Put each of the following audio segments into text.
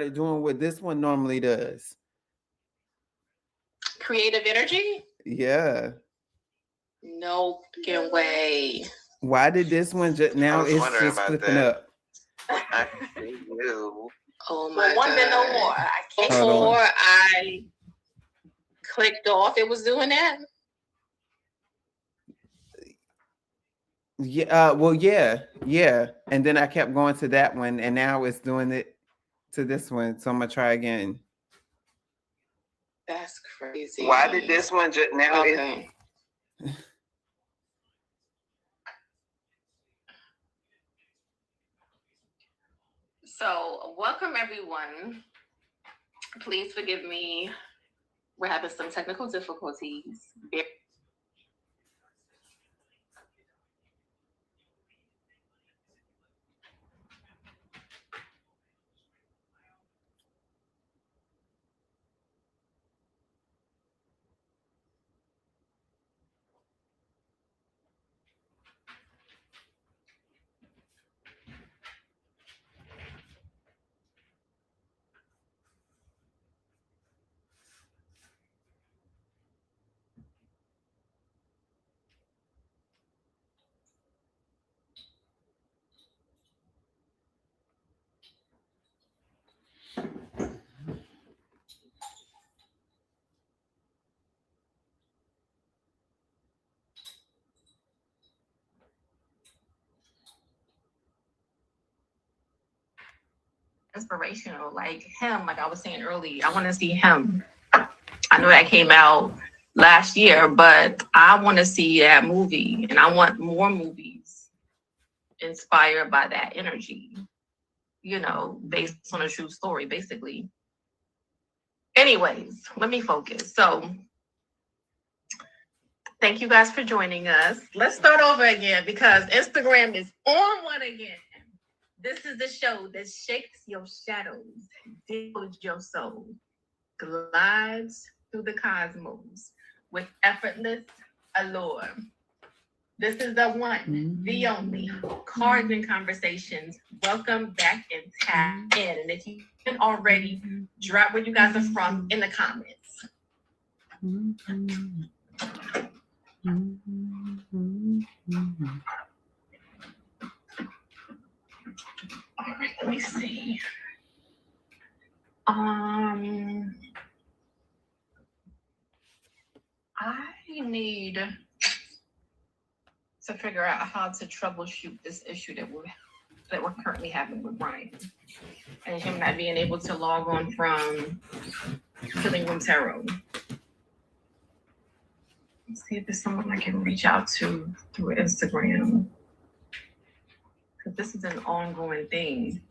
doing what this one normally does. Creative energy? Yeah. No fucking way. Why did this one just now? It's just flipping up. I see you. Oh my god. One minute no more. I can't. Hold on. Before I clicked off, it was doing that. Yeah. Well, yeah. And then I kept going to that one, and now it's doing it to this one. So I'm gonna try again. That's crazy. Why did this one just now? Okay. So, welcome everyone. Please forgive me. We're having some technical difficulties. Inspirational, like him, like I was saying earlier. I want to see him. I know that came out last year, but I want to see that movie, and I want more movies inspired by that energy, you know, based on a true story, basically. Anyways, let me focus. So, thank you guys for joining us. Let's start over again because Instagram is on one again. This is the show that shakes your shadows, builds your soul, glides through the cosmos with effortless allure. This is the one, the only, Cards and Conversations. Welcome back and tap in. And if you haven't already, drop where you guys are from in the comments. All right, let me see. I need to figure out how to troubleshoot this issue that we're currently having with Brian and him not being able to log on from Healing Room Tarot. Let's see if there's someone I can reach out to through Instagram. Because this is an ongoing thing.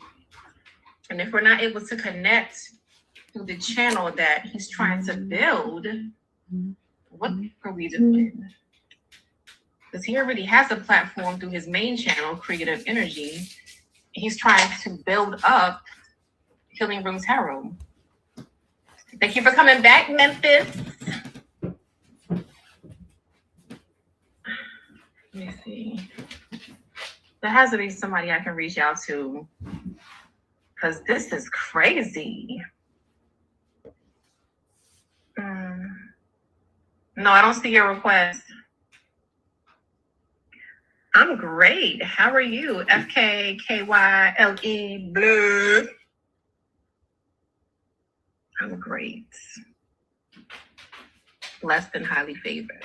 And if we're not able to connect to the channel that he's trying to build, what are we doing? Because he already has a platform through his main channel, Creative Energy. He's trying to build up Healing Room Tarot. Thank you for coming back, Memphis. Let me see. There has to be somebody I can reach out to because this is crazy. No, I don't see your request. I'm great. How are you? FKKYLE blue. I'm great. Blessed and highly favored.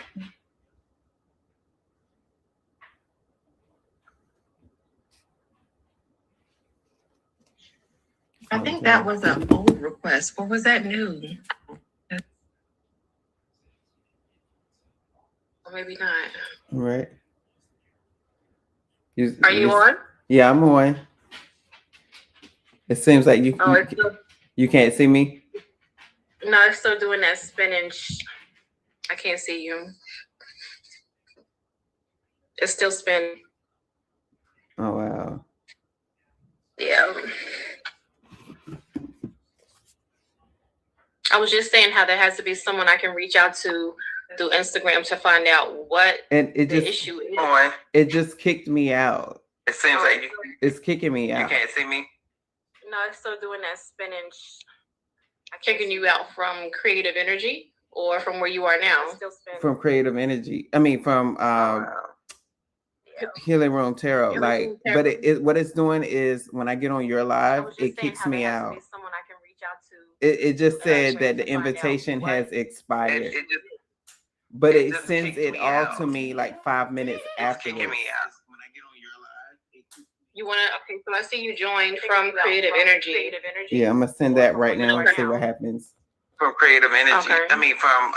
I think that was an old request, or was that new? Or maybe not. Right. Are you on? Yeah, I'm on. It seems like you can't see me. No, it's still doing that spinning. I can't see you. It's still spinning. Oh, wow. Yeah. I was just saying how there has to be someone I can reach out to through Instagram to find out what the issue is. It just kicked me out. It seems like it's kicking me out. You can't see me? No, it's still doing that spinach. Checking you out from creative energy or from where you are now? It's still spinning. From Creative Energy. I mean, from Healing Room Tarot. Healing Like, Room but Tarot. it what it's doing is when I get on your I live, was just it saying kicks how there me has to out. be someone I can reach out to. It just said that the to find out invitation what- has expired, It just but it it just sends kicks it me all out. to me like 5 minutes it's afterwards. kicking me out. You want to? Okay, so I see you joined from Creative Energy. Yeah, I'm gonna send that right now and see what happens. From Creative Energy. Okay. I mean, from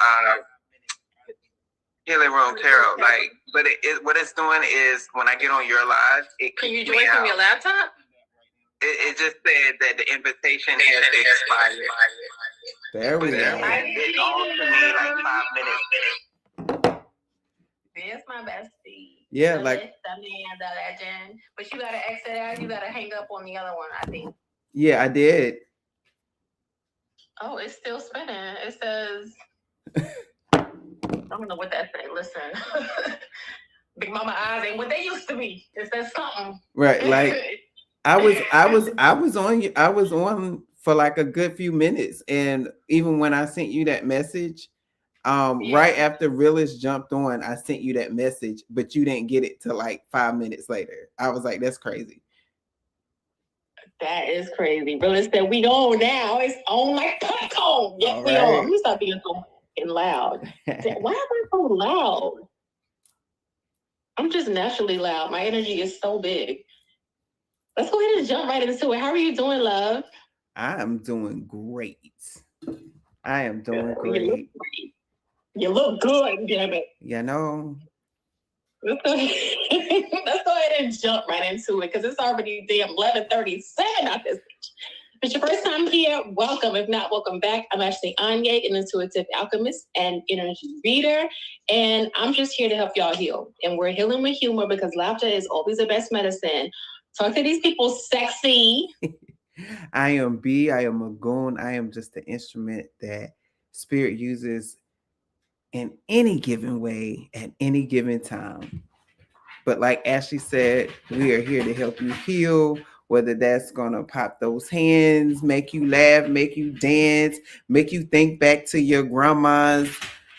Healing Room Tarot. Like, but what it's doing is when I get on your live, it Can you kicks join me from out. your laptop? It just said that the invitation has expired. There we But go. it's all to me like 5 minutes. There's my bestie. Yeah, the like- list, the man, the legend. But you gotta exit out. You gotta hang up on the other one, I think. Yeah, I did. Oh, it's still spinning. It says. I don't know what that says. Listen, Big Mama eyes ain't what they used to be. It says something. Right, like I was on for like a good few minutes, and even when I sent you that message, right after Realist jumped on, I sent you that message, but you didn't get it till like 5 minutes later. I was like, that's crazy. That is crazy. Realist said we on now. It's on like popcorn. Yes, All we right. on. Let me stop being so fucking loud. Why am I so loud? I'm just naturally loud. My energy is so big. Let's go ahead and jump right into it. How are you doing, love? I am doing great. I am doing You look great. great. You look good, damn it. You know, Let's go ahead and jump right into it because it's already damn 11:37 out this bitch. If it's your first time here, welcome. If not, welcome back. I'm Ashley Anye, an intuitive alchemist and energy reader, and I'm just here to help y'all heal. And we're healing with humor because laughter is always the best medicine. Talk to these people sexy. I am B. I am a goon. I am just the instrument that Spirit uses in any given way at any given time. But like Ashley said, we are here to help you heal, whether that's gonna pop those hands, make you laugh, make you dance, make you think back to your grandma's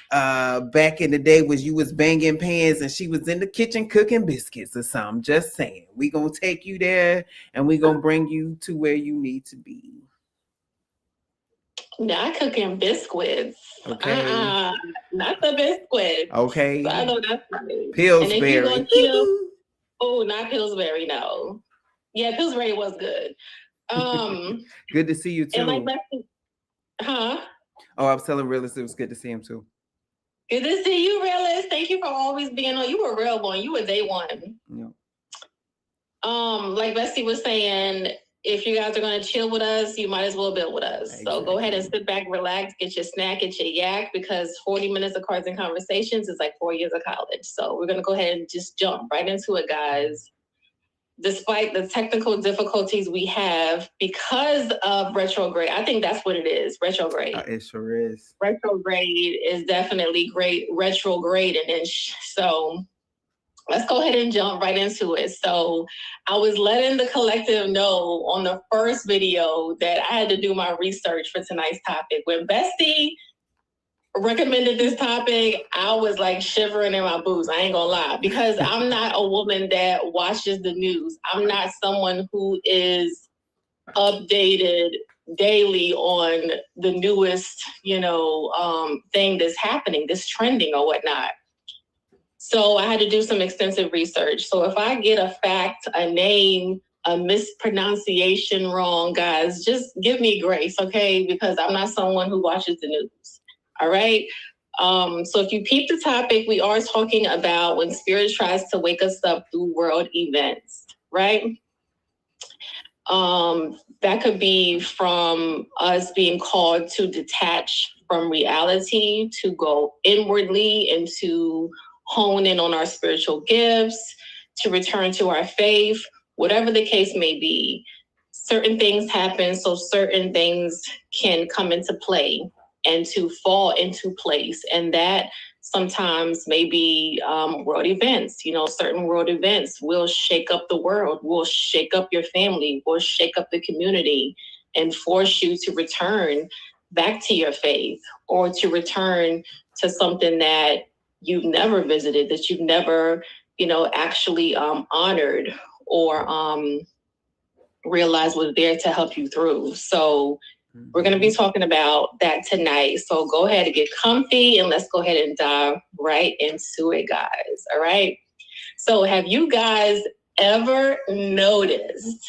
back in the day when you was banging pans and she was in the kitchen cooking biscuits or something. Just saying, we gonna take you there and we gonna bring you to where you need to be. Not cooking biscuits. Okay. Not the biscuits. Okay. So I know that's right. Pillsbury. And if you're gonna chill, oh, not Pillsbury, no. Yeah, Pillsbury was good. Good to see you too. And like, huh? Oh, I was telling Realist it was good to see him too. Good to see you, Realist. Thank you for always being on. You were a real one. You were day one. Yeah. Like Bessie was saying, if you guys are gonna chill with us, you might as well build with us. So go ahead and sit back, relax, get your snack, get your yak, because 40 minutes of Cards and Conversations is like 4 years of college. So we're gonna go ahead and just jump right into it, guys. Despite the technical difficulties we have because of retrograde, I think that's what it is, retrograde. It sure is. Retrograde is definitely great retrograding. So let's go ahead and jump right into it. So I was letting the collective know on the first video that I had to do my research for tonight's topic. When Bestie recommended this topic, I was like shivering in my boots. I ain't gonna lie, because I'm not a woman that watches the news. I'm not someone who is updated daily on the newest, thing that's happening, this trending or whatnot. So I had to do some extensive research. So if I get a fact, a name, a mispronunciation wrong, guys, just give me grace, okay? Because I'm not someone who watches the news. All right. So if you peep the topic, we are talking about when spirit tries to wake us up through world events, right? That could be from us being called to detach from reality, to go inwardly and to hone in on our spiritual gifts, to return to our faith, whatever the case may be. Certain things happen, so certain things can come into play and to fall into place. And that sometimes maybe world events. Certain world events will shake up the world, will shake up your family, will shake up the community, and force you to return back to your faith, or to return to something that you've never visited, that you've never, actually honored or realized was there to help you through. So we're going to be talking about that tonight. So go ahead and get comfy, and let's go ahead and dive right into it, guys. All right. So have you guys ever noticed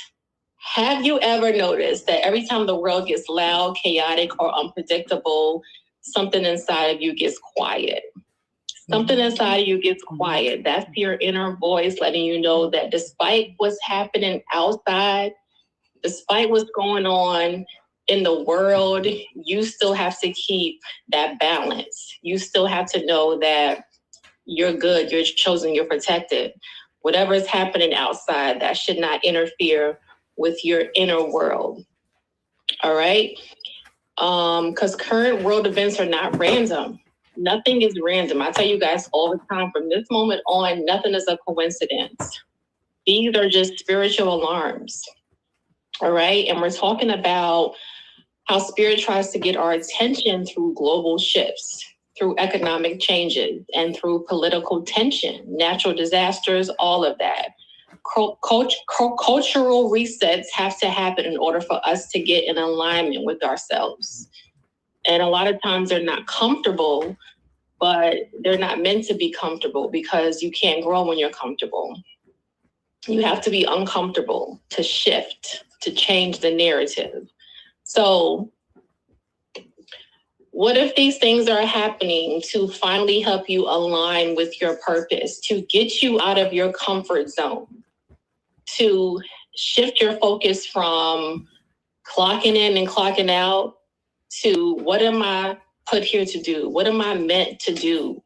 that every time the world gets loud, chaotic, or unpredictable, something inside of you gets quiet? Something inside of you gets quiet. That's your inner voice letting you know that despite what's happening outside, despite what's going on in the world, you still have to keep that balance. You still have to know that you're good, you're chosen, you're protected. Whatever is happening outside, that should not interfere with your inner world. All right? Because current world events are not random. Nothing is random. I tell you guys all the time, from this moment on, nothing is a coincidence. These are just spiritual alarms. All right? And we're talking about how spirit tries to get our attention through global shifts, through economic changes, and through political tension, natural disasters, all of that. Cultural resets have to happen in order for us to get in alignment with ourselves. And a lot of times they're not comfortable, but they're not meant to be comfortable, because you can't grow when you're comfortable. You have to be uncomfortable to shift, to change the narrative. So what if these things are happening to finally help you align with your purpose, to get you out of your comfort zone, to shift your focus from clocking in and clocking out to what am I put here to do? What am I meant to do?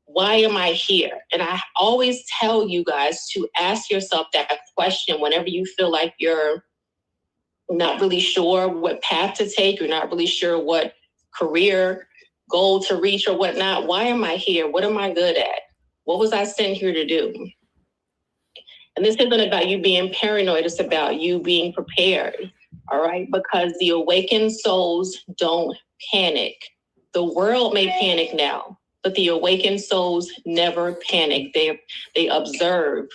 Why am I here? And I always tell you guys to ask yourself that question whenever you feel like you're not really sure what path to take, you're not really sure what career goal to reach or whatnot. Why am I here? What am I good at? What was I sent here to do? And this isn't about you being paranoid. It's about you being prepared. All right. Because the awakened souls don't panic. The world may panic now, but the awakened souls never panic. They observe,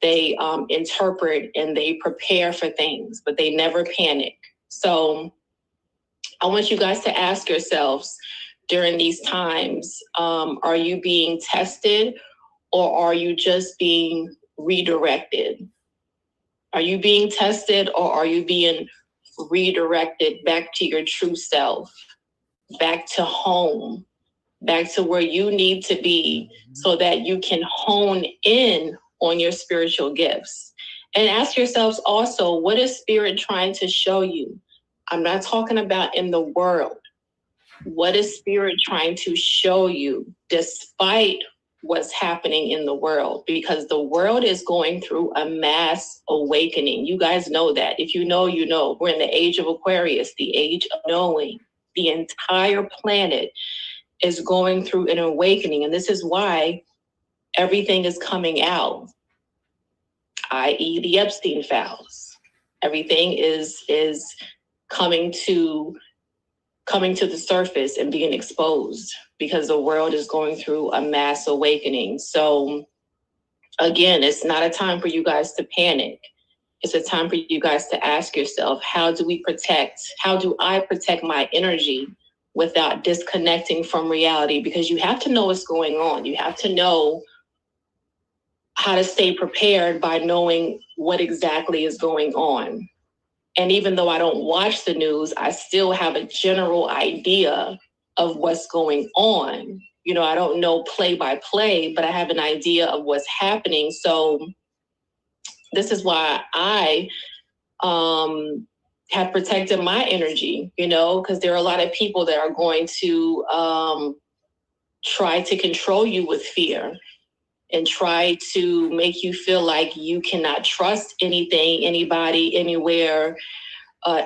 they interpret, and they prepare for things, but they never panic. So I want you guys to ask yourselves during these times, are you being tested, or are you just being redirected? Are you being tested, or are you being redirected back to your true self, back to home, back to where you need to be, so that you can hone in on your spiritual gifts? And ask yourselves also, what is spirit trying to show you? I'm not talking about in the world. What is spirit trying to show you despite what's happening in the world? Because the world is going through a mass awakening. You guys know that. If you know, you know. We're in the age of Aquarius, the age of knowing. The entire planet is going through an awakening. And this is why everything is coming out, i.e. the Epstein files. Everything is coming to the surface and being exposed, because the world is going through a mass awakening. So again, it's not a time for you guys to panic. It's a time for you guys to ask yourself, how do I protect my energy without disconnecting from reality? Because you have to know what's going on. You have to know how to stay prepared by knowing what exactly is going on. And even though I don't watch the news, I still have a general idea of what's going on. I don't know play by play, but I have an idea of what's happening. So this is why I have protected my energy, because there are a lot of people that are going to try to control you with fear and try to make you feel like you cannot trust anything, anybody, anywhere,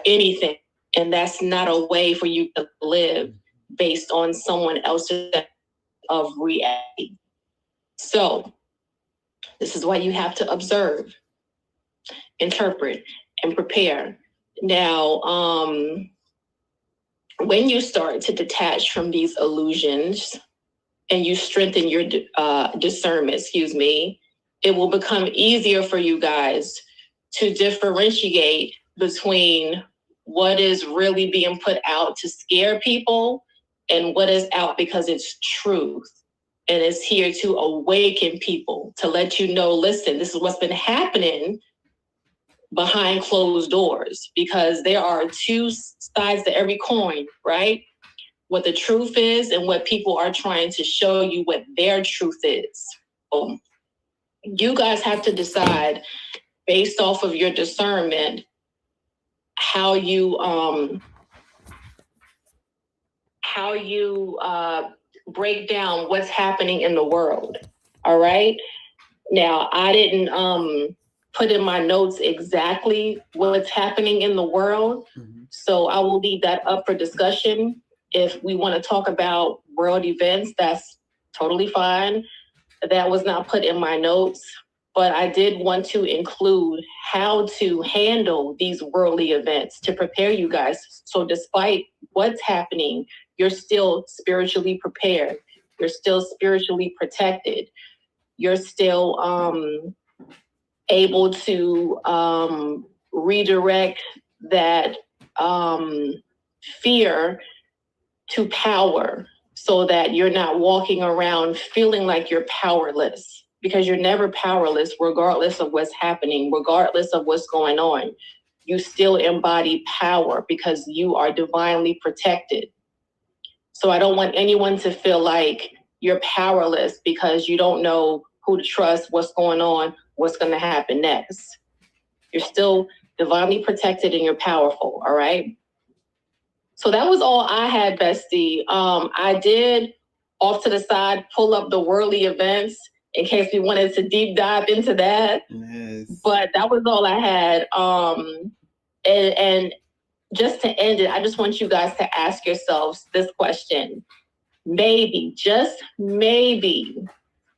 anything. And that's not a way for you to live based on someone else's of reality. So this is why you have to observe, interpret, and prepare. Now, when you start to detach from these illusions and you strengthen your discernment, it will become easier for you guys to differentiate between what is really being put out to scare people and what is out because it's truth and it's here to awaken people, to let you know, listen, this is what's been happening behind closed doors, because there are two sides to every coin, right? What the truth is and what people are trying to show you what their truth is. So you guys have to decide based off of your discernment how you break down what's happening in the world. All right. Now, I didn't put in my notes exactly what's happening in the world. Mm-hmm. So I will leave that up for discussion. If we want to talk about world events, that's totally fine. That was not put in my notes, but I did want to include how to handle these worldly events to prepare you guys. So despite what's happening, you're still spiritually prepared. You're still spiritually protected. You're still able to redirect that fear to power, so that you're not walking around feeling like you're powerless, because you're never powerless regardless of what's happening, regardless of what's going on. You still embody power because you are divinely protected. So I don't want anyone to feel like you're powerless because you don't know who to trust, what's going on, what's going to happen next. You're still divinely protected and you're powerful, all right? So that was all I had, Bestie. I did, off to the side, pull up the worldly events in case we wanted to deep dive into that. Yes. But that was all I had. And just to end it, I just want you guys to ask yourselves this question. Maybe, just maybe,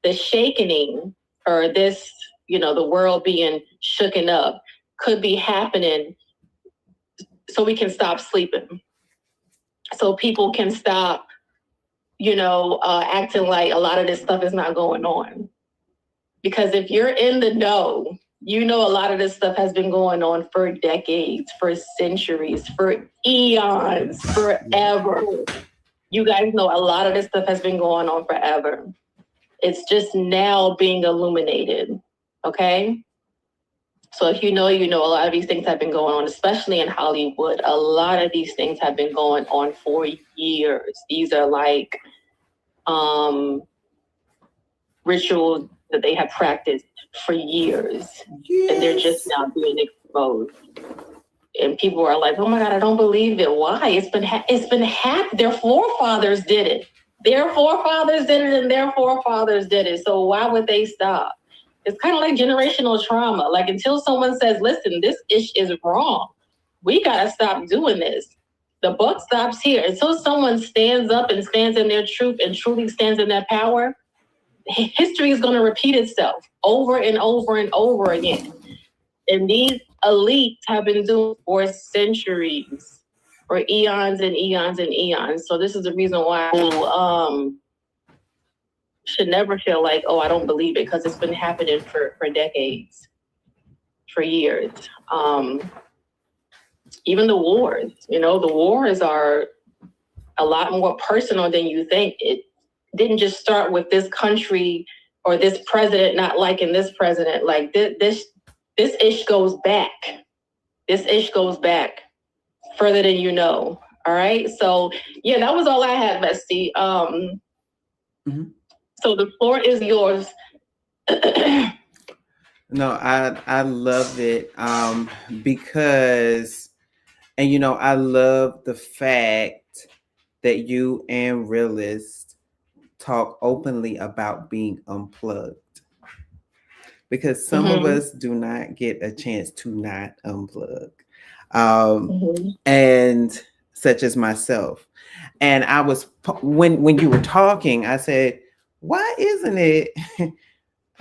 the shakening or this, the world being shooken up could be happening so we can stop sleeping. So people can stop, acting like a lot of this stuff is not going on. Because if you're in the know, a lot of this stuff has been going on for decades, for centuries, for eons, forever. You guys know a lot of this stuff has been going on forever. It's just now being illuminated, okay? So if you know, a lot of these things have been going on, especially in Hollywood. A lot of these things have been going on for years. These are like rituals that they have practiced for years. Yes. And they're just now being exposed. And people are like, oh my God, I don't believe it. Why? It's been happening. Their forefathers did it. Their forefathers did it and their forefathers did it. So why would they stop? It's kind of like generational trauma. Like until someone says, listen, this ish is wrong. We got to stop doing this. The buck stops here. Until someone stands up and stands in their truth and truly stands in their power, history is going to repeat itself over and over and over again. And these elites have been doing for centuries, for eons and eons and eons. So this is the reason why should never feel like, oh, I don't believe it, because it's been happening for decades, for years. Even the wars, the wars are a lot more personal than you think. It didn't just start with this country or this president not liking this president. Like this ish goes back. This ish goes back further than you know. All right. So yeah, that was all I had, Bestie. So the floor is yours. No, I love it because, and I love the fact that you and Realist talk openly about being unplugged, because some of us do not get a chance to not unplug, and such as myself. And I was when you were talking, I said, why isn't it?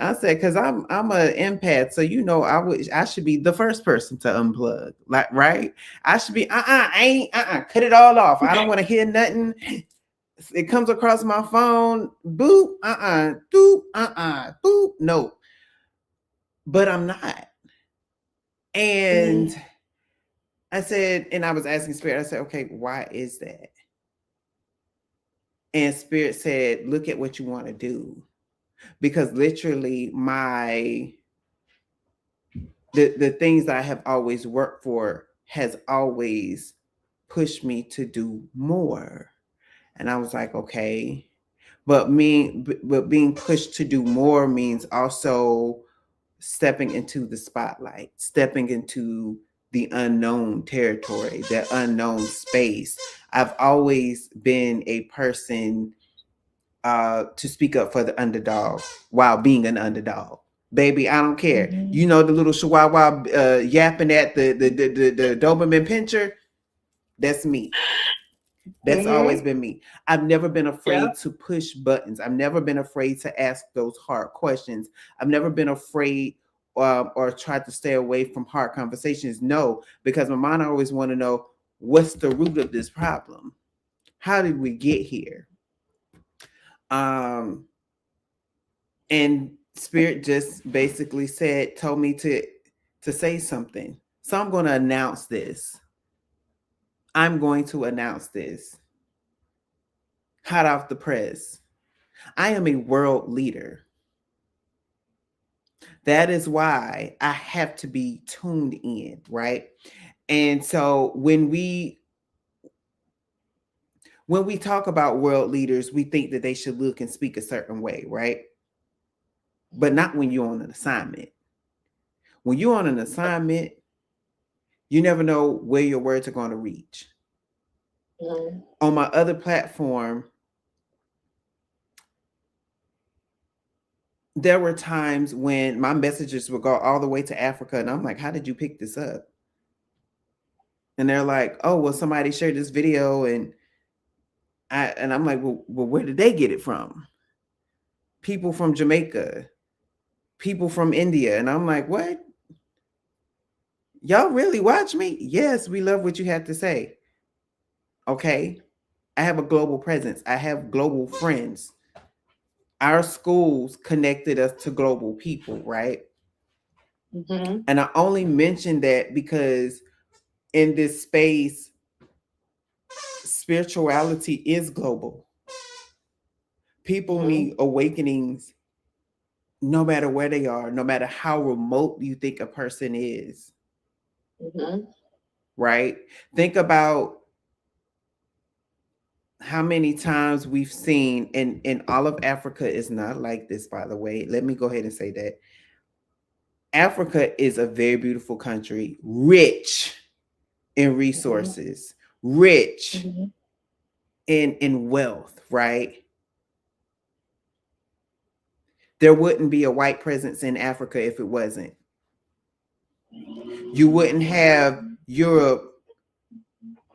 I said, because I'm an empath, so I should be the first person to unplug. Like, right? I should be cut it all off. I don't want to hear nothing. It comes across my phone, boop, doop, boop, no. But I'm not. And I said, and I was asking Spirit, I said, okay, why is that? And Spirit said, look at what you want to do. Because literally the things that I have always worked for has always pushed me to do more. And I was like, okay. But being pushed to do more means also stepping into the spotlight, stepping into the unknown territory, the unknown space. I've always been a person to speak up for the underdog while being an underdog. Baby, I don't care. You know the little chihuahua yapping at the Doberman pincher? That's me. That's always been me. I've never been afraid to push buttons. I've never been afraid to ask those hard questions. I've never been afraid or tried to stay away from hard conversations. No, because my mind always want to know, what's the root of this problem? How did we get here? And Spirit just basically told me to say something. So I'm going to announce this. I'm going to announce this. Hot off the press. I am a world leader. That is why I have to be tuned in, right? And so when we talk about world leaders, we think that they should look and speak a certain way, right? But not when you're on an assignment. When you're on an assignment, you never know where your words are going to reach. On my other platform, there were times when my messages would go all the way to Africa, and I'm like, how did you pick this up? And they're like, oh, well, somebody shared this video, and I'm like, well, where did they get it from? People from Jamaica, people from India. And I'm like, what? Y'all really watch me? Yes, we love what you have to say. Okay. I have a global presence. I have global friends. Our schools connected us to global people, right? And I only mention that because in this space, spirituality is global. People need awakenings no matter where they are, no matter how remote you think a person is. Right? Think about how many times we've seen, and all of Africa is not like this, by the way. Let me go ahead and say that. Africa is a very beautiful country, rich in resources, rich in wealth, right? There wouldn't be a white presence in Africa if it wasn't. You wouldn't have Europe,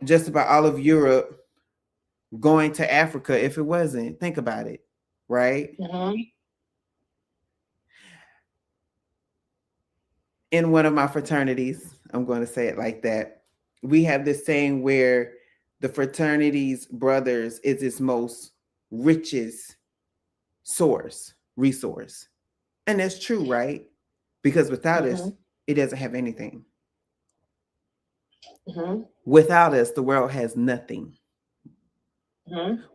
just about all of Europe, going to Africa if it wasn't. Think about it, right? In one of my fraternities, I'm going to say it like that, we have this saying where the fraternity's brothers is its most richest resource. And that's true, right? Because without us, it doesn't have anything. Without us, the world has nothing.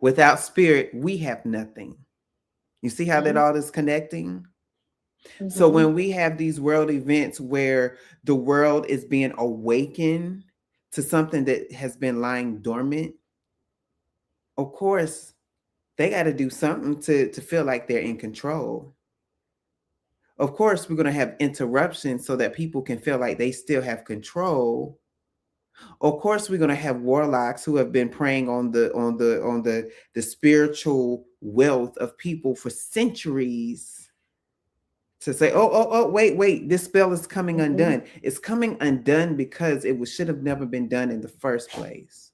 Without Spirit, we have nothing. You see how that all is connecting? So when we have these world events where the world is being awakened to something that has been lying dormant, of course, they got to do something to feel like they're in control. Of course, we're going to have interruptions so that people can feel like they still have control. Of course, we're going to have warlocks who have been preying on the spiritual wealth of people for centuries to say, oh, wait, this spell is coming undone. It's coming undone because it should have never been done in the first place.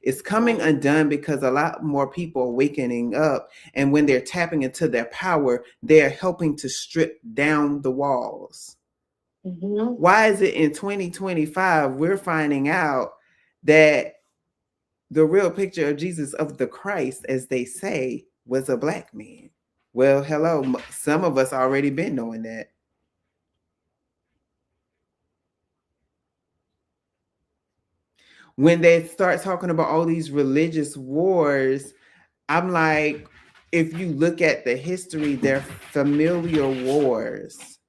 It's coming undone because a lot more people are wakening up. And when they're tapping into their power, they're helping to strip down the walls. Mhm. Why is it in 2025 we're finding out that the real picture of Jesus, of the Christ, as they say, was a black man? Well, hello, some of us already been knowing that. When they start talking about all these religious wars, I'm like, if you look at the history, they're familial wars.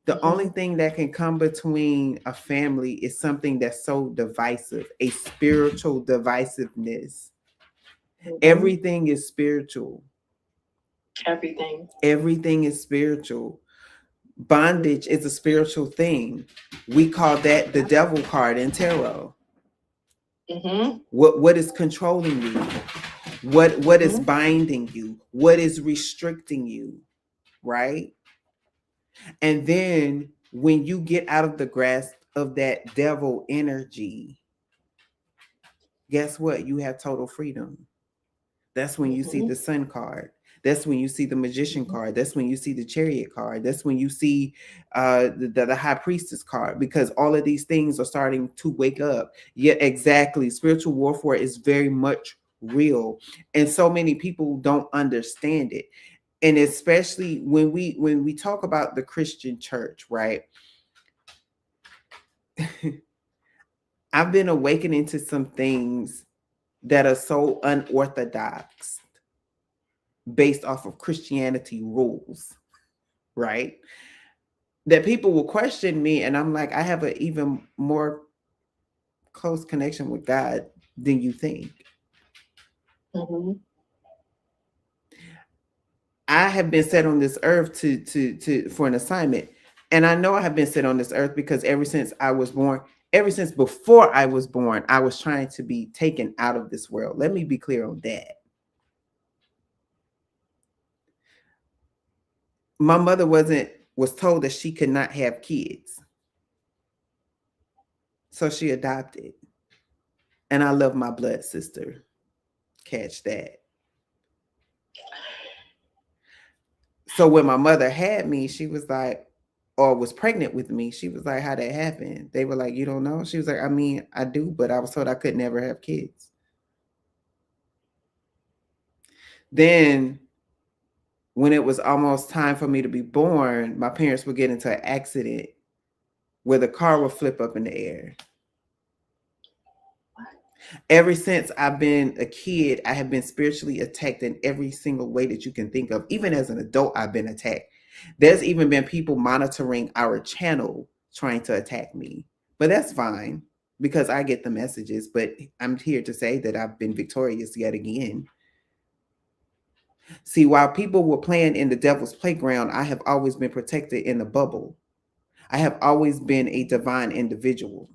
The only thing that can come between a family is something that's so divisive, a spiritual divisiveness. Everything is spiritual. Everything. Everything is spiritual. Bondage is a spiritual thing. We call that the devil card in tarot. Mm-hmm. What is controlling you? What is binding you? What is restricting you? Right? And then when you get out of the grasp of that devil energy, guess what? You have total freedom. That's when you see the Sun card. That's when you see the Magician card. That's when you see the Chariot card. That's when you see the High Priestess card, because all of these things are starting to wake up. Yeah, exactly. Spiritual warfare is very much real, and so many people don't understand it. And especially when we talk about the Christian church, right? I've been awakening to some things that are so unorthodox based off of Christianity rules, right? That people will question me, and I'm like, I have an even more close connection with God than you think. I have been set on this earth to for an assignment. And I know I have been set on this earth because ever since I was born, ever since before I was born, I was trying to be taken out of this world. Let me be clear on that. My mother was told that she could not have kids. So she adopted. And I love my blood sister. Catch that. So when my mother had me, she was like, or was pregnant with me, she was like, how'd that happen? They were like, you don't know? She was like, I mean, I do, but I was told I could never have kids. Then when it was almost time for me to be born, my parents would get into an accident where the car would flip up in the air. Ever since I've been a kid, I have been spiritually attacked in every single way that you can think of. Even as an adult, I've been attacked. There's even been people monitoring our channel trying to attack me. But that's fine because I get the messages. But I'm here to say that I've been victorious yet again. See, while people were playing in the devil's playground, I have always been protected in the bubble. I have always been a divine individual.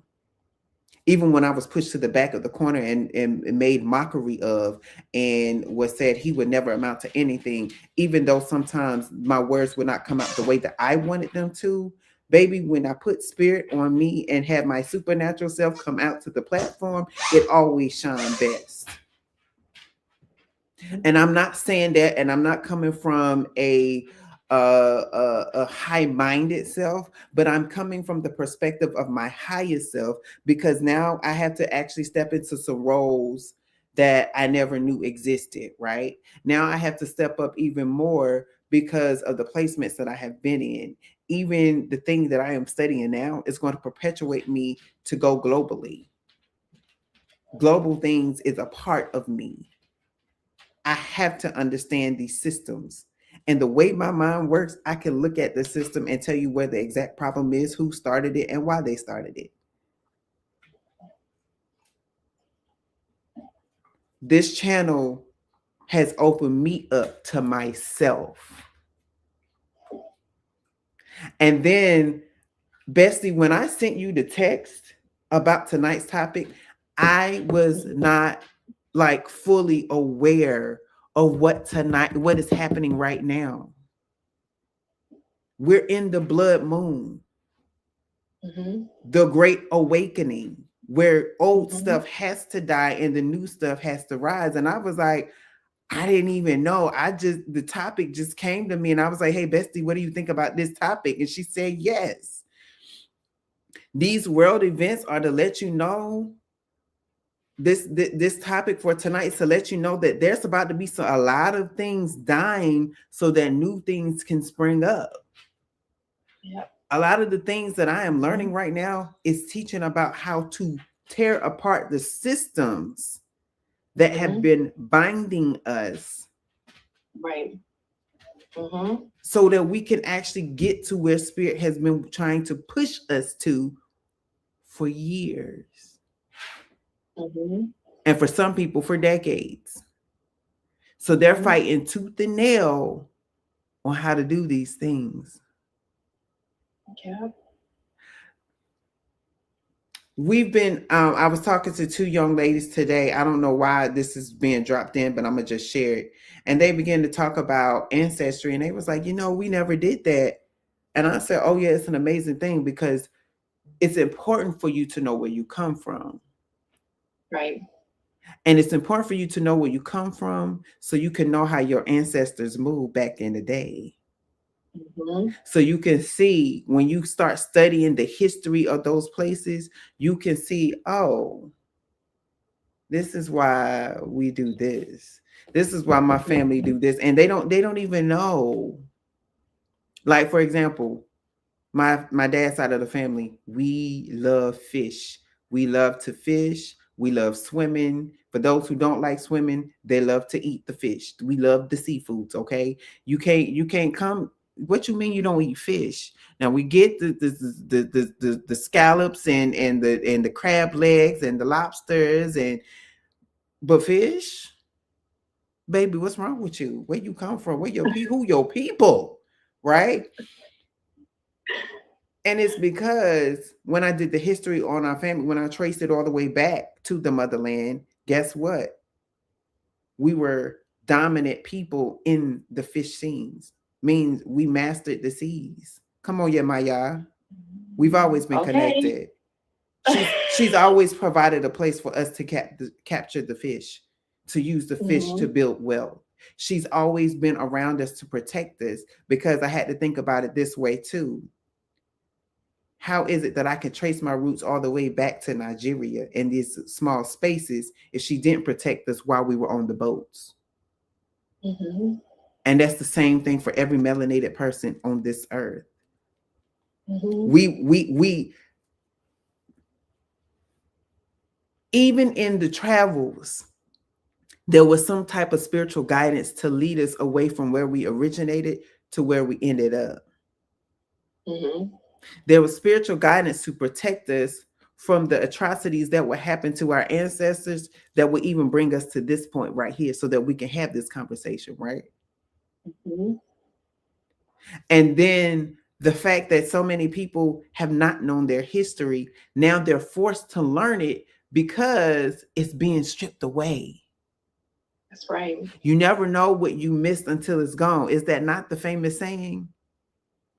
Even when I was pushed to the back of the corner and made mockery of, and was said he would never amount to anything, even though sometimes my words would not come out the way that I wanted them to, baby, when I put spirit on me and have my supernatural self come out to the platform, it always shines best. And I'm not saying that, and I'm not coming from a high-minded self, but I'm coming from the perspective of my highest self, because now I have to actually step into some roles that I never knew existed, right? Now I have to step up even more because of the placements that I have been in. Even the thing that I am studying now is going to perpetuate me to go globally. Global things is a part of me. I have to understand these systems. And the way my mind works, I can look at the system and tell you where the exact problem is, who started it, and why they started it. This channel has opened me up to myself. And then, Bestie, when I sent you the text about tonight's topic, I was not like fully aware of what is happening right now. We're in the blood moon, the great awakening. where old Mhm. stuff has to die and the new stuff has to rise. And I was like, I didn't even know. The topic just came to me and I was like, hey, Bestie, what do you think about this topic? And she said, yes. These world events are to let you know this topic for tonight is to let you know that there's about to be a lot of things dying so that new things can spring up. Yep. A lot of the things that I am learning right now is teaching about how to tear apart the systems that have been binding us. Right. Mm-hmm. So that we can actually get to where Spirit has been trying to push us to for years. Mm-hmm. And for some people, for decades. So they're fighting tooth and nail on how to do these things. Yeah. We've been, I was talking to two young ladies today. I don't know why this is being dropped in, but I'm going to just share it. And they began to talk about ancestry. And they was like, we never did that. And I said, oh, yeah, it's an amazing thing because it's important for you to know where you come from. Right. And it's important for you to know where you come from so you can know how your ancestors moved back in the day. Mm-hmm. So you can see when you start studying the history of those places, you can see, oh, this is why we do this. This is why my family do this. And they don't even know. Like, for example, my dad's side of the family, we love fish. We love to fish. We love swimming. For those who don't like swimming, they love to eat the fish. We love the seafoods. Okay, you can't come. What you mean you don't eat fish? Now we get the scallops and the crab legs and the lobsters but fish, baby, what's wrong with you? Where you come from? Who your people, right? And it's because when I did the history on our family, when I traced it all the way back to the motherland, guess what? We were dominant people in the fish scenes. Means we mastered the seas. Come on, Yemaya. We've always been connected. She's always provided a place for us to capture the fish, to use the fish to build wealth. She's always been around us to protect us because I had to think about it this way too. How is it that I can trace my roots all the way back to Nigeria in these small spaces if she didn't protect us while we were on the boats? Mm-hmm. And that's the same thing for every melanated person on this earth. Mm-hmm. We even in the travels, there was some type of spiritual guidance to lead us away from where we originated to where we ended up. Mm-hmm. There was spiritual guidance to protect us from the atrocities that would happen to our ancestors that would even bring us to this point right here so that we can have this conversation, right? Mm-hmm. And then the fact that so many people have not known their history, now they're forced to learn it because it's being stripped away. That's right. You never know what you missed until it's gone. Is that not the famous saying?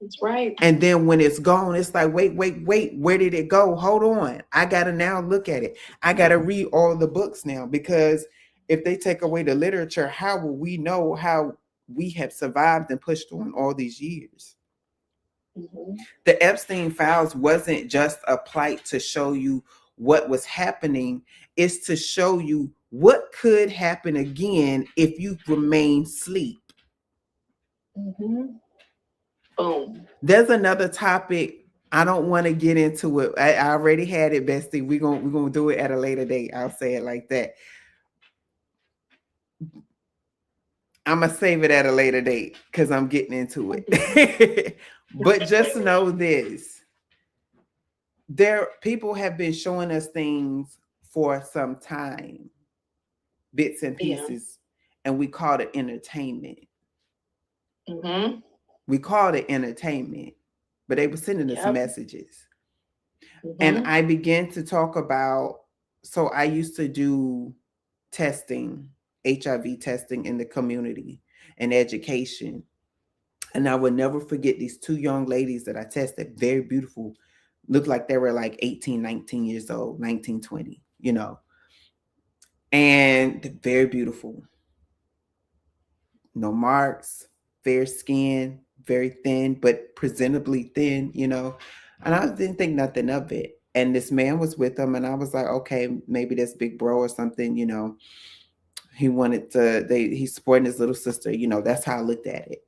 That's right. And then when it's gone, it's like, wait, where did it go? Hold on. I got to now look at it. I got to read all the books now, because if they take away the literature, how will we know how we have survived and pushed on all these years? Mm-hmm. The Epstein files wasn't just a plight to show you what was happening. It's to show you what could happen again if you remain asleep. Mm-hmm. Boom. There's another topic. I don't want to get into it. I already had it, Bestie. We're gonna do it at a later date. I'll say it like that. I'm gonna save it at a later date because I'm getting into it. But just know this. People have been showing us things for some time, bits and pieces, and we call it entertainment. Mm-hmm. We called it entertainment, but they were sending us messages. Mm-hmm. And I began to talk about, so I used to do testing, HIV testing in the community and education. And I would never forget these two young ladies that I tested, very beautiful, looked like they were like 18, 19 years old, 19, 20, you know, and very beautiful. No marks, fair skin, very thin, but presentably thin, you know. And I didn't think nothing of it. And this man was with them, and I was like, okay, maybe that's big bro or something, you know. He wanted to, he's supporting his little sister, you know, that's how I looked at it.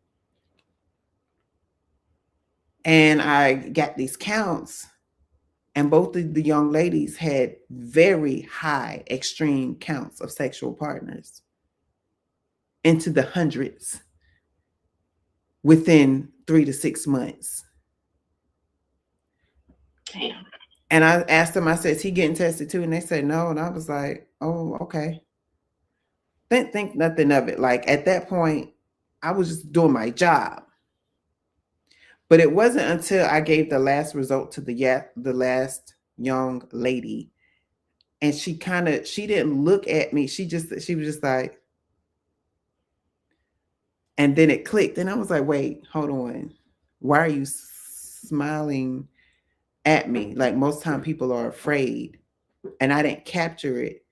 And I got these counts, and both of the young ladies had very high, extreme counts of sexual partners into the hundreds within 3 to 6 months. Damn. And I asked them, I said, is he getting tested too? And they said no. And I was like, oh, okay. Didn't think nothing of it. Like at that point, I was just doing my job. But it wasn't until I gave the last result to the last young lady, and she didn't look at me. She was just like, and then it clicked, and I was like, wait, hold on. Why are you smiling at me? Like most time people are afraid, and I didn't capture it.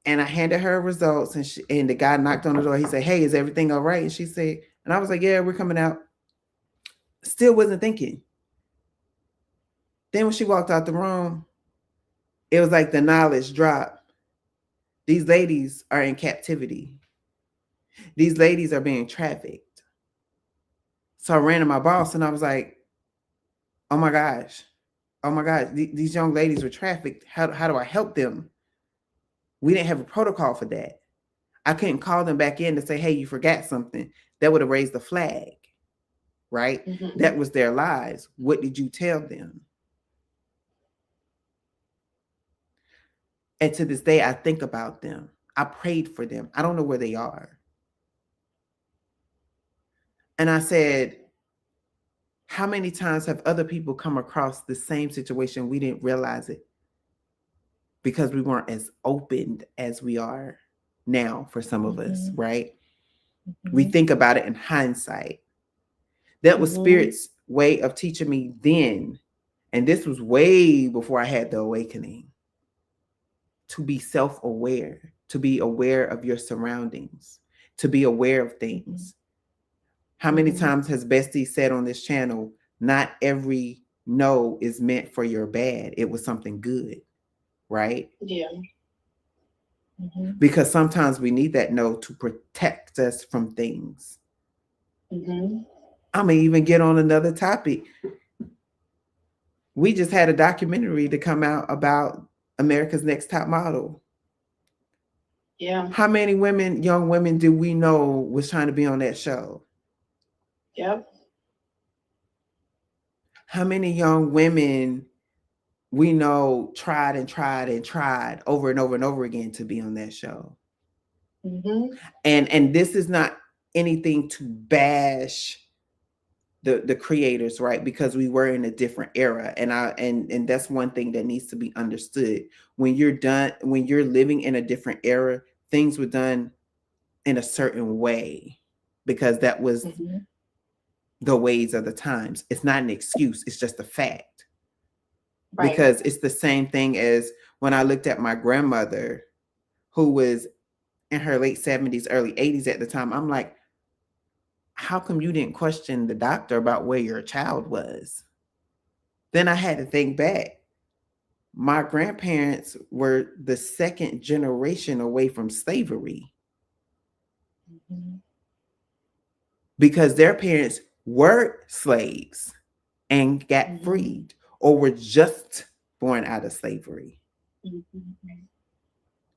And I handed her results, and the guy knocked on the door. He said, hey, is everything all right? And she said, and I was like, yeah, we're coming out. Still wasn't thinking. Then when she walked out the room, it was like the knowledge dropped. These ladies are in captivity. These ladies are being trafficked. So I ran to my boss and I was like, oh my gosh, these young ladies were trafficked. How do I help them? We didn't have a protocol for that. I couldn't call them back in to say, hey, you forgot something. That would have raised the flag, right? Mm-hmm. That was their lives. What did you tell them? And to this day, I think about them. I prayed for them. I don't know where they are. And I said, how many times have other people come across the same situation? We didn't realize it because we weren't as open as we are now for some of us, right? Mm-hmm. We think about it in hindsight. That was Spirit's way of teaching me then. And this was way before I had the awakening. To be self-aware, to be aware of your surroundings, to be aware of things. How many times has Bestie said on this channel, not every no is meant for your bad. It was something good, right? Yeah. Because sometimes we need that no to protect us from things. I'm gonna even get on another topic. We just had a documentary to come out about America's Next Top Model. Yeah. How many young women do we know was trying to be on that show? Yep. How many young women we know tried over and over and over again to be on that show? And this is not anything to bash the creators, right? Because we were in a different era, and that's one thing that needs to be understood. When you're living in a different era, things were done in a certain way because that was the ways of the times. It's not an excuse, it's just a fact. Right. Because it's the same thing as when I looked at my grandmother, who was in her late 70s, early 80s at the time. I'm like, how come you didn't question the doctor about where your child was? Then I had to think back. My grandparents were the second generation away from slavery because their parents were slaves and got freed or were just born out of slavery.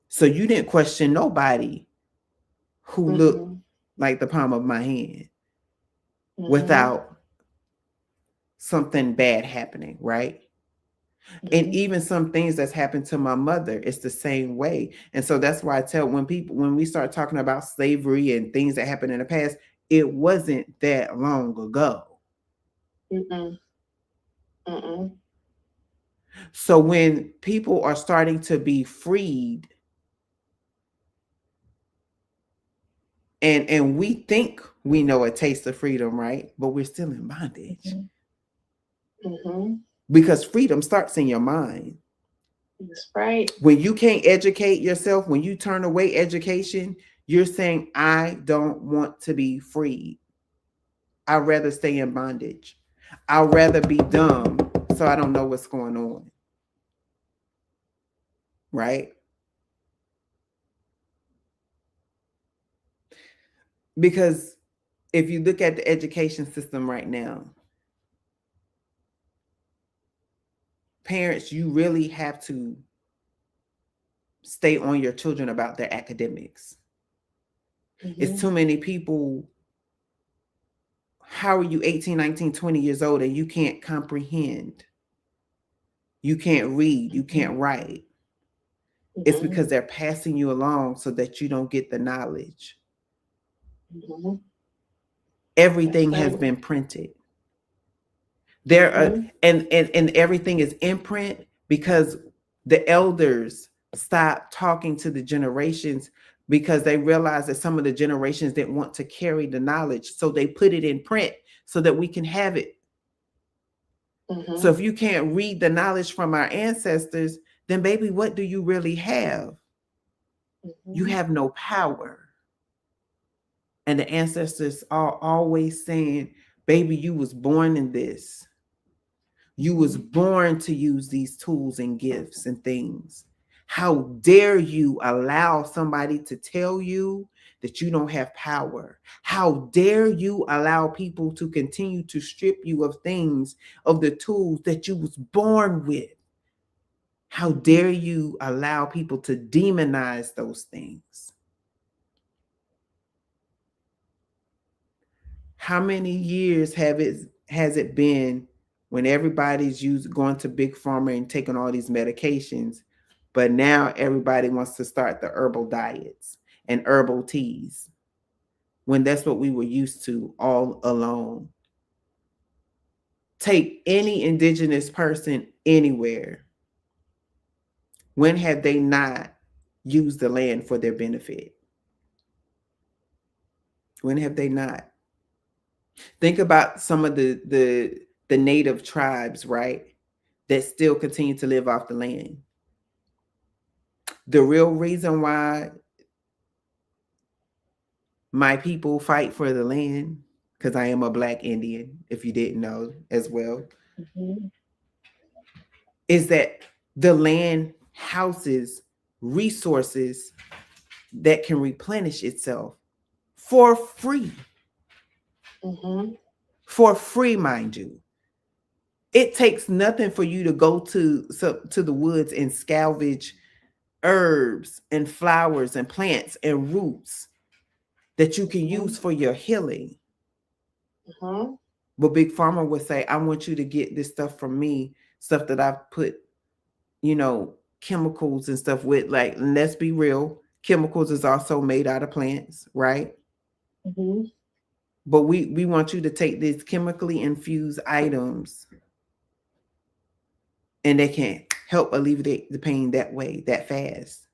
So you didn't question nobody who looked like the palm of my hand without something bad happening, right? And even some things that's happened to my mother, it's the same way. And so that's why I tell when we start talking about slavery and things that happened in the past, it wasn't that long ago. So when people are starting to be freed, and we think we know a taste of freedom, right? But we're still in bondage. because freedom starts in your mind. That's right. When you can't educate yourself, when you turn away education, you're saying, I don't want to be free. I'd rather stay in bondage. I'd rather be dumb so I don't know what's going on. Right? Because if you look at the education system right now, parents, you really have to stay on your children about their academics. It's too many people. How are you 18, 19, 20 years old and you can't comprehend? You can't read, you can't write. It's because they're passing you along so that you don't get the knowledge. Everything has been printed. There are, and everything is in print because the elders stopped talking to the generations because they realized that some of the generations didn't want to carry the knowledge. So they put it in print so that we can have it. So if you can't read the knowledge from our ancestors, then baby, what do you really have? You have no power. And the ancestors are always saying, baby, you was born in this. You was born to use these tools and gifts and things. How dare you allow somebody to tell you that you don't have power? How dare you allow people to continue to strip you of things, of the tools that you was born with? How dare you allow people to demonize those things? How many years has it been when everybody's going to Big Pharma and taking all these medications, but now everybody wants to start the herbal diets and herbal teas when that's what we were used to all along? Take any indigenous person anywhere. When have they not used the land for their benefit? When have they not? Think about some of the native tribes, right, that still continue to live off the land. The real reason why my people fight for the land, because I am a Black Indian, if you didn't know as well, is that the land houses resources that can replenish itself for free. For free, mind you. It takes nothing for you to go to the woods and salvage herbs and flowers and plants and roots that you can use for your healing. But Big Pharma would say, I want you to get this stuff from me, stuff that I've put, chemicals and stuff with. Like, let's be real, chemicals is also made out of plants, right? But we want you to take these chemically infused items and they can help alleviate the pain that way, that fast.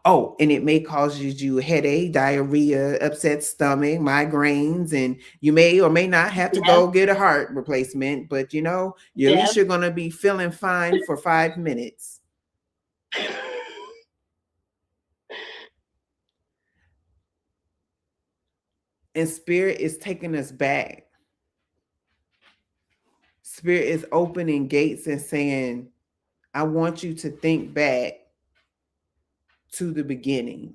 Oh, and it may cause you headache, diarrhea, upset stomach, migraines, and you may or may not have to go get a heart replacement, but at least you're going to be feeling fine for 5 minutes. And Spirit is taking us back. Spirit is opening gates and saying, I want you to think back to the beginning.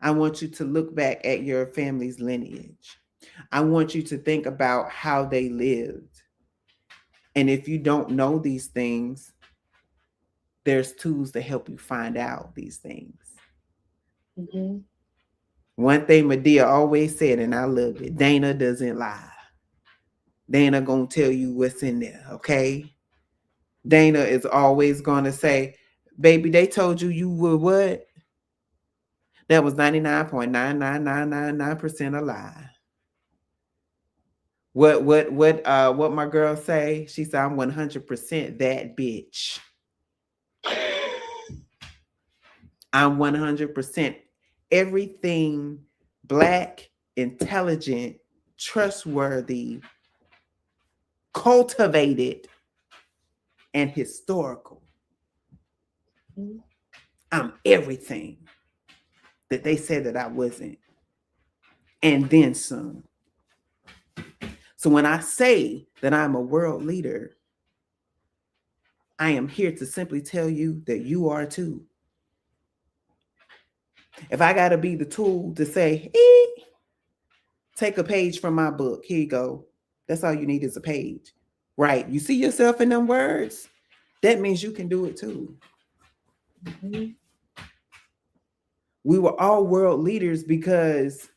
I want you to look back at your family's lineage. I want you to think about how they lived. And if you don't know these things, there's tools to help you find out these things. One thing Medea always said, and I loved it, Dana doesn't lie. Dana gonna tell you what's in there, okay? Dana is always gonna say, baby, they told you were what? That was 99.99999% a lie. What my girl say? She said, I'm 100% that bitch. I'm 100% everything Black, intelligent, trustworthy, cultivated and historical. Mhm. I'm everything that they said that I wasn't, and then some. So when I say that I'm a world leader, I am here to simply tell you that you are too. If I got to be the tool to say, take a page from my book, here you go. That's all you need is a page. Right. You see yourself in them words? That means you can do it too. Mhm. We were all world leaders because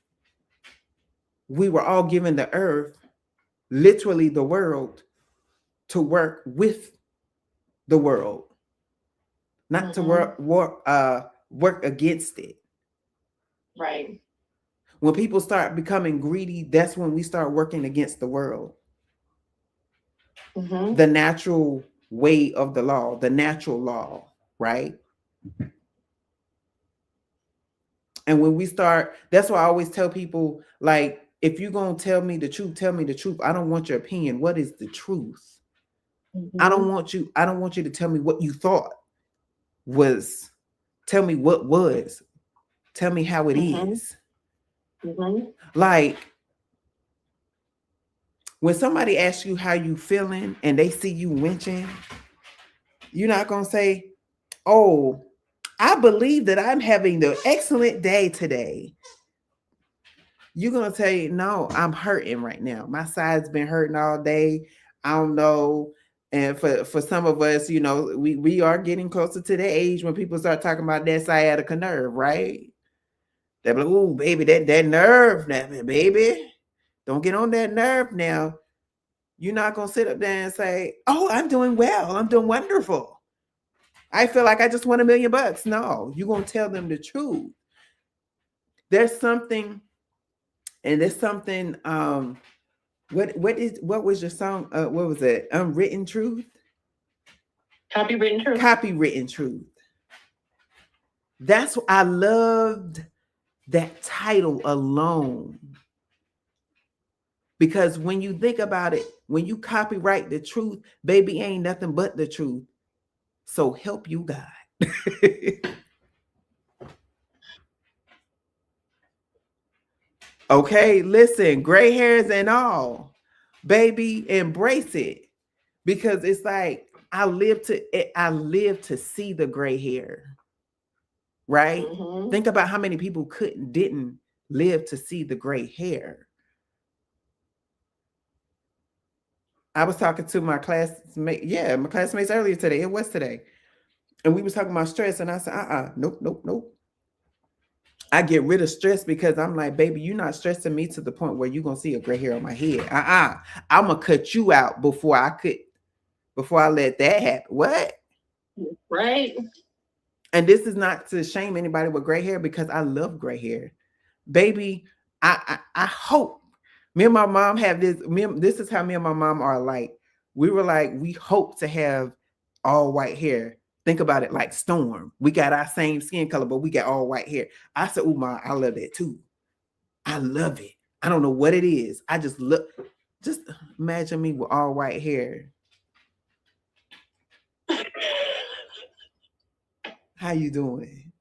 we were all given the earth, literally the world, to work with the world, not to work against it. Right. When people start becoming greedy, that's when we start working against the world. Mhm. The natural way of the law, the natural law, right? And when we start, that's why I always tell people, like, if you're going to tell me the truth, tell me the truth. I don't want your opinion. What is the truth? I don't want you to tell me what you thought was. Tell me what was. Tell me how it is. Mhm. Like, when somebody asks you how you feeling and they see you winching, you're not going to say, oh, I believe that I'm having an excellent day today. You're going to say, no, I'm hurting right now. My side's been hurting all day. I don't know. And for some of us, you know, we are getting closer to the age when people start talking about that sciatica nerve, right? They're like, oh, baby, that nerve, baby. Don't get on that nerve now. You're not going to sit up there and say, oh, I'm doing well. I'm doing wonderful. I feel like I just won $1 million. No, you're going to tell them the truth. There's something, and there's something, what was your song? What was it? Unwritten Truth? Copywritten truth. Copywritten Truth. That's what I loved, that title alone. Because when you think about it, when you copyright the truth, baby, ain't nothing but the truth. So help you God. Okay, listen, gray hairs and all, baby, embrace it. Because it's like I live to see the gray hair. Right? Mhm. Think about how many people didn't live to see the gray hair. I was talking to my classmates earlier today. It was today. And we was talking about stress. And I said, nope. I get rid of stress because I'm like, baby, you're not stressing me to the point where you're gonna see a gray hair on my head. I'm gonna cut you out before I let that happen. What? Right. And this is not to shame anybody with gray hair because I love gray hair. Baby, I hope me and my mom have this. This is how me and my mom are like. We were like, we hope to have all white hair. Think about it like Storm. We got our same skin color, but we got all white hair. I said, oh my, I love that too. I love it. I don't know what it is. I just imagine me with all white hair. How you doing?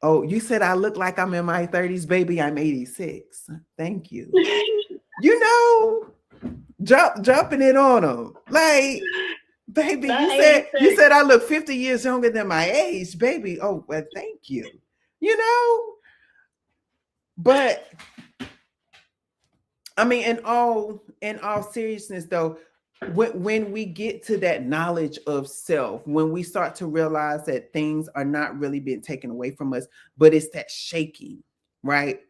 Oh, you said I look like I'm in my 30s, baby. I'm 86. Thank you. You know, jumping it on them. Like, baby, you said I look 50 years younger than my age, baby. Oh, well, thank you. You know, but I mean, in all seriousness, though, when we get to that knowledge of self, when we start to realize that things are not really being taken away from us, but it's that shaking, right?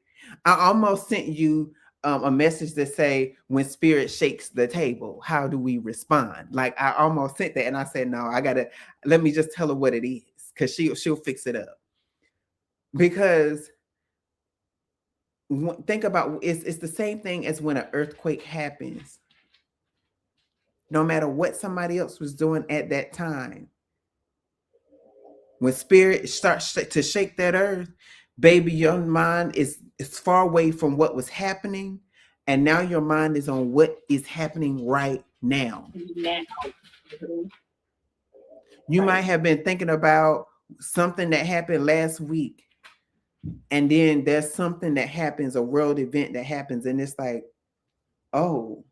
I almost sent you a message that say, when spirit shakes the table, how do we respond? Like, I almost sent that, and I said, no, let me just tell her what it is, because she'll fix it up. Because think about it's the same thing as when an earthquake happens. No matter what somebody else was doing at that time, when spirit starts to shake that earth, baby, your mind is far away from what was happening, and now your mind is on what is happening right now. Mhm. You Right. might have been thinking about something that happened last week, and then there's something that happens, a world event that happens, and it's like, oh,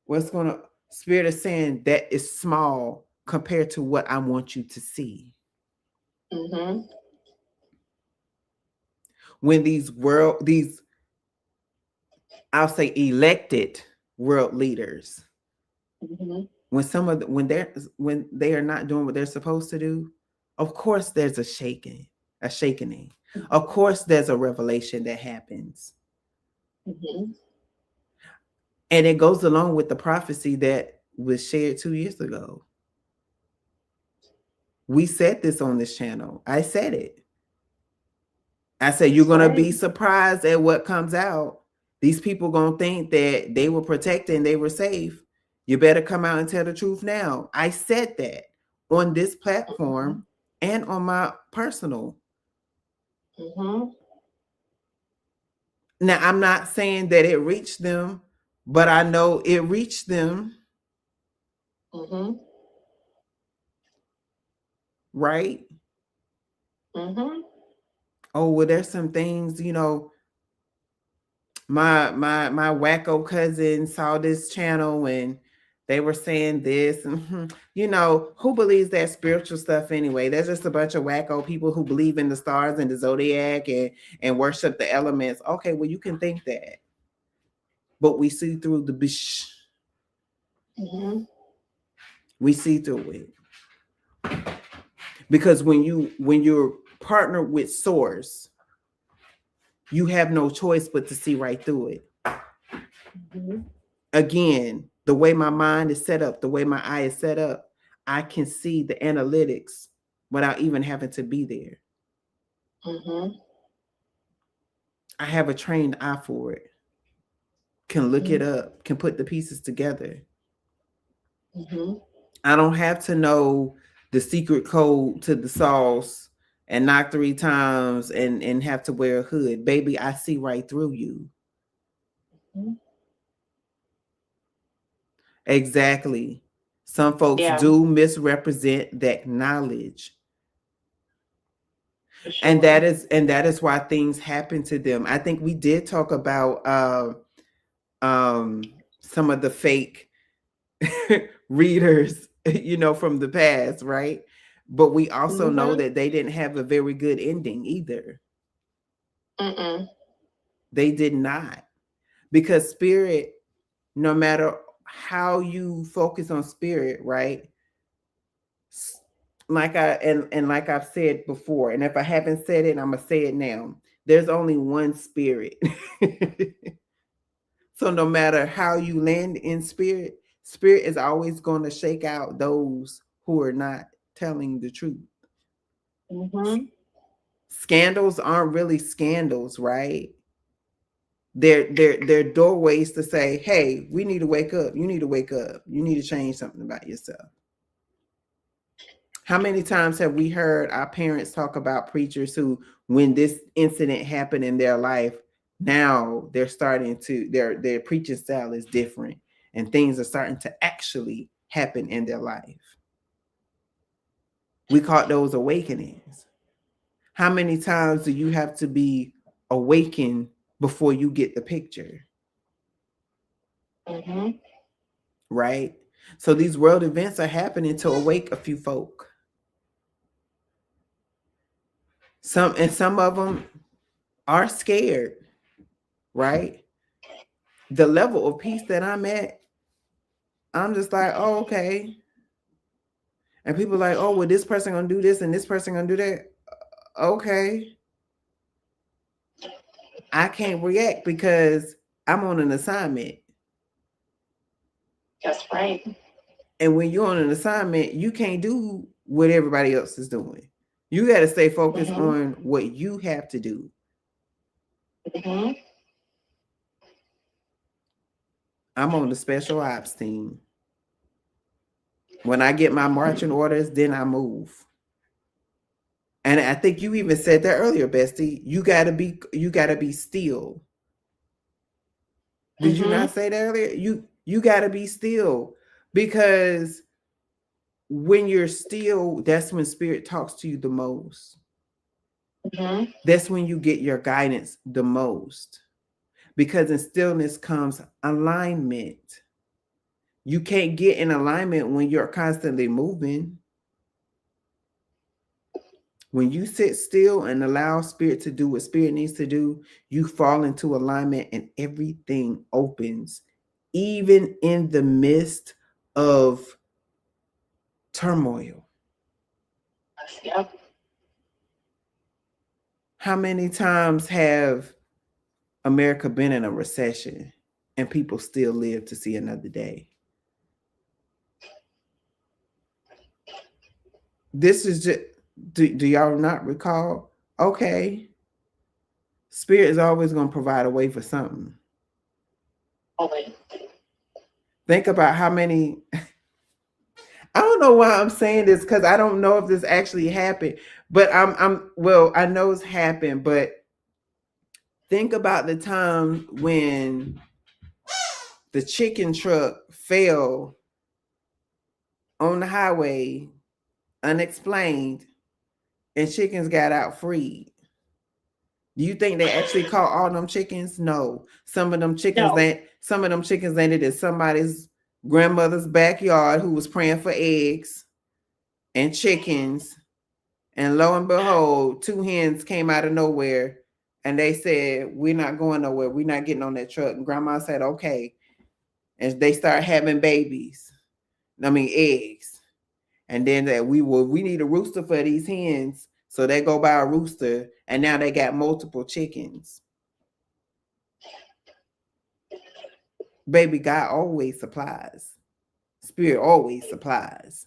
what's going to, Spirit is saying that is small compared to what I want you to see. Mhm. When these I'll say elected world leaders, Mhm. when they are not doing what they're supposed to do, of course there's a shakening. Of course there's a revelation that happens. Mhm. And it goes along with the prophecy that was shared 2 years ago. We said this on this channel. I said it. I said, you're going to be surprised at what comes out. These people going to think that they were protected and they were safe. You better come out and tell the truth now. I said that on this platform and on my personal. Mhm. Now, I'm not saying that it reached them, but I know it reached them. Mhm. Right? Mhm. Oh, well, there's some things, my wacko cousin saw this channel and they were saying this, and who believes that spiritual stuff anyway? There's just a bunch of wacko people who believe in the stars and the zodiac and worship the elements. Okay, well, you can think that, but we see through the bish. Mhm. We see through it, because when you're partnered with source, you have no choice but to see right through it. Mhm. Again, the way my mind is set up, the way my eye is set up, I can see the analytics without even having to be there. Mhm. I have a trained eye for it. Can look it up, can put the pieces together. Mhm. I don't have to know the secret code to the sauce and knock 3 times and have to wear a hood. Baby, I see right through you. Mhm. Exactly. Some folks Yeah. do misrepresent that knowledge. For And sure. that is why things happen to them. I think we did talk about some of the fake readers, from the past, right? But we also know that they didn't have a very good ending either. Mm-mm. They did not. Because spirit, no matter how you focus on spirit, right? Like like I've said before, and if I haven't said it, I'm gonna say it now. There's only one spirit. So no matter how you land in spirit, spirit is always going to shake out those who are not telling the truth. Mhm. Scandals aren't really scandals, right? They're doorways to say, hey, we need to wake up. You need to wake up. You need to change something about yourself. How many times have we heard our parents talk about preachers who, when this incident happened in their life, now they're starting to, their preaching style is different and things are starting to actually happen in their life. We call those awakenings. How many times do you have to be awakened before you get the picture? Mhm. Right? So these world events are happening to awake a few folk. Some of them are scared, right? The level of peace that I'm at, I'm just like, oh, okay. And people are like, oh, well, this person gonna do this and this person gonna do that. Okay. I can't react because I'm on an assignment. That's right. And when you're on an assignment, you can't do what everybody else is doing. You got to stay focused on what you have to do. Mhm. I'm on the special ops team. When I get my marching orders, then I move. And I think you even said that earlier, Bestie. You gotta be still. Did you not say that earlier? You gotta be still. Because when you're still, that's when spirit talks to you the most. Mhm. That's when you get your guidance the most. Because in stillness comes alignment. You can't get in alignment when you're constantly moving. When you sit still and allow spirit to do what spirit needs to do, you fall into alignment and everything opens, even in the midst of turmoil. Yep. How many times have America been in a recession and people still live to see another day? This is just, do y'all not recall? Okay, spirit is always going to provide a way for something. Always. Think about how many, I don't know why I'm saying this, because I don't know if this actually happened, but well, I know it's happened, but think about the time when the chicken truck fell on the highway unexplained and chickens got out freed. Do you think they actually caught all them chickens? No. Some of them chickens landed in somebody's grandmother's backyard who was praying for eggs and chickens. And lo and behold, 2 hens came out of nowhere and they said, we're not going nowhere. We're not getting on that truck. And grandma said, okay. And they start having babies. Eggs. And then that we need a rooster for these hens. So they go buy a rooster and now they got multiple chickens. Baby, God always supplies. Spirit always supplies.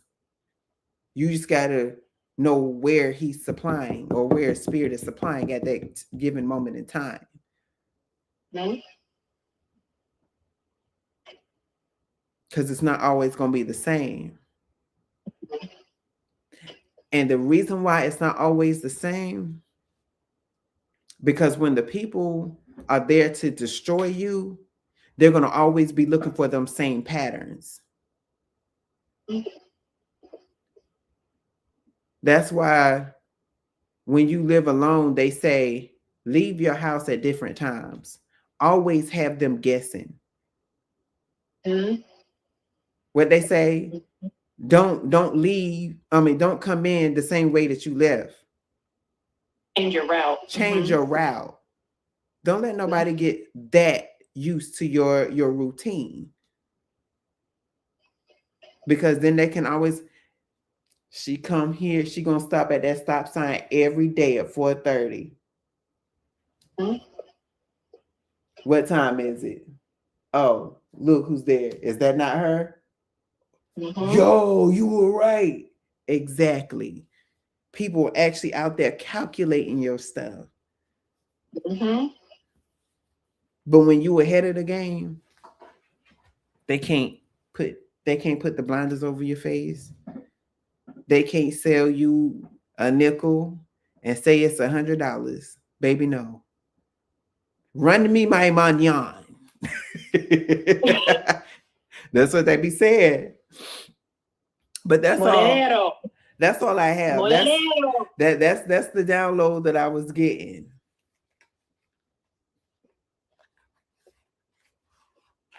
You just got to know where he's supplying or where spirit is supplying at that given moment in time. Mhm. Because it's not always going to be the same. And the reason why it's not always the same, because when the people are there to destroy you, they're going to always be looking for them same patterns. That's why when you live alone, they say, leave your house at different times. Always have them guessing. Mhm. What they say, don't leave. Don't come in the same way that you left. Change your route. Change your route. Don't let nobody get that used to your routine. Because then they can always, she come here, she gonna stop at that stop sign every day at 4:30. Mhm. What time is it? Oh, look who's there. Is that not her? Mhm. Yo, you were right. Exactly. People are actually out there calculating your stuff. Mhm. But when you ahead of the game, they can't put the blinders over your face. They can't sell you a nickel and say it's $100. Baby, no. Run to me, my manyan. That's what they be saying. But that's all. Morero. That's all I have. Morero. That's the download that I was getting.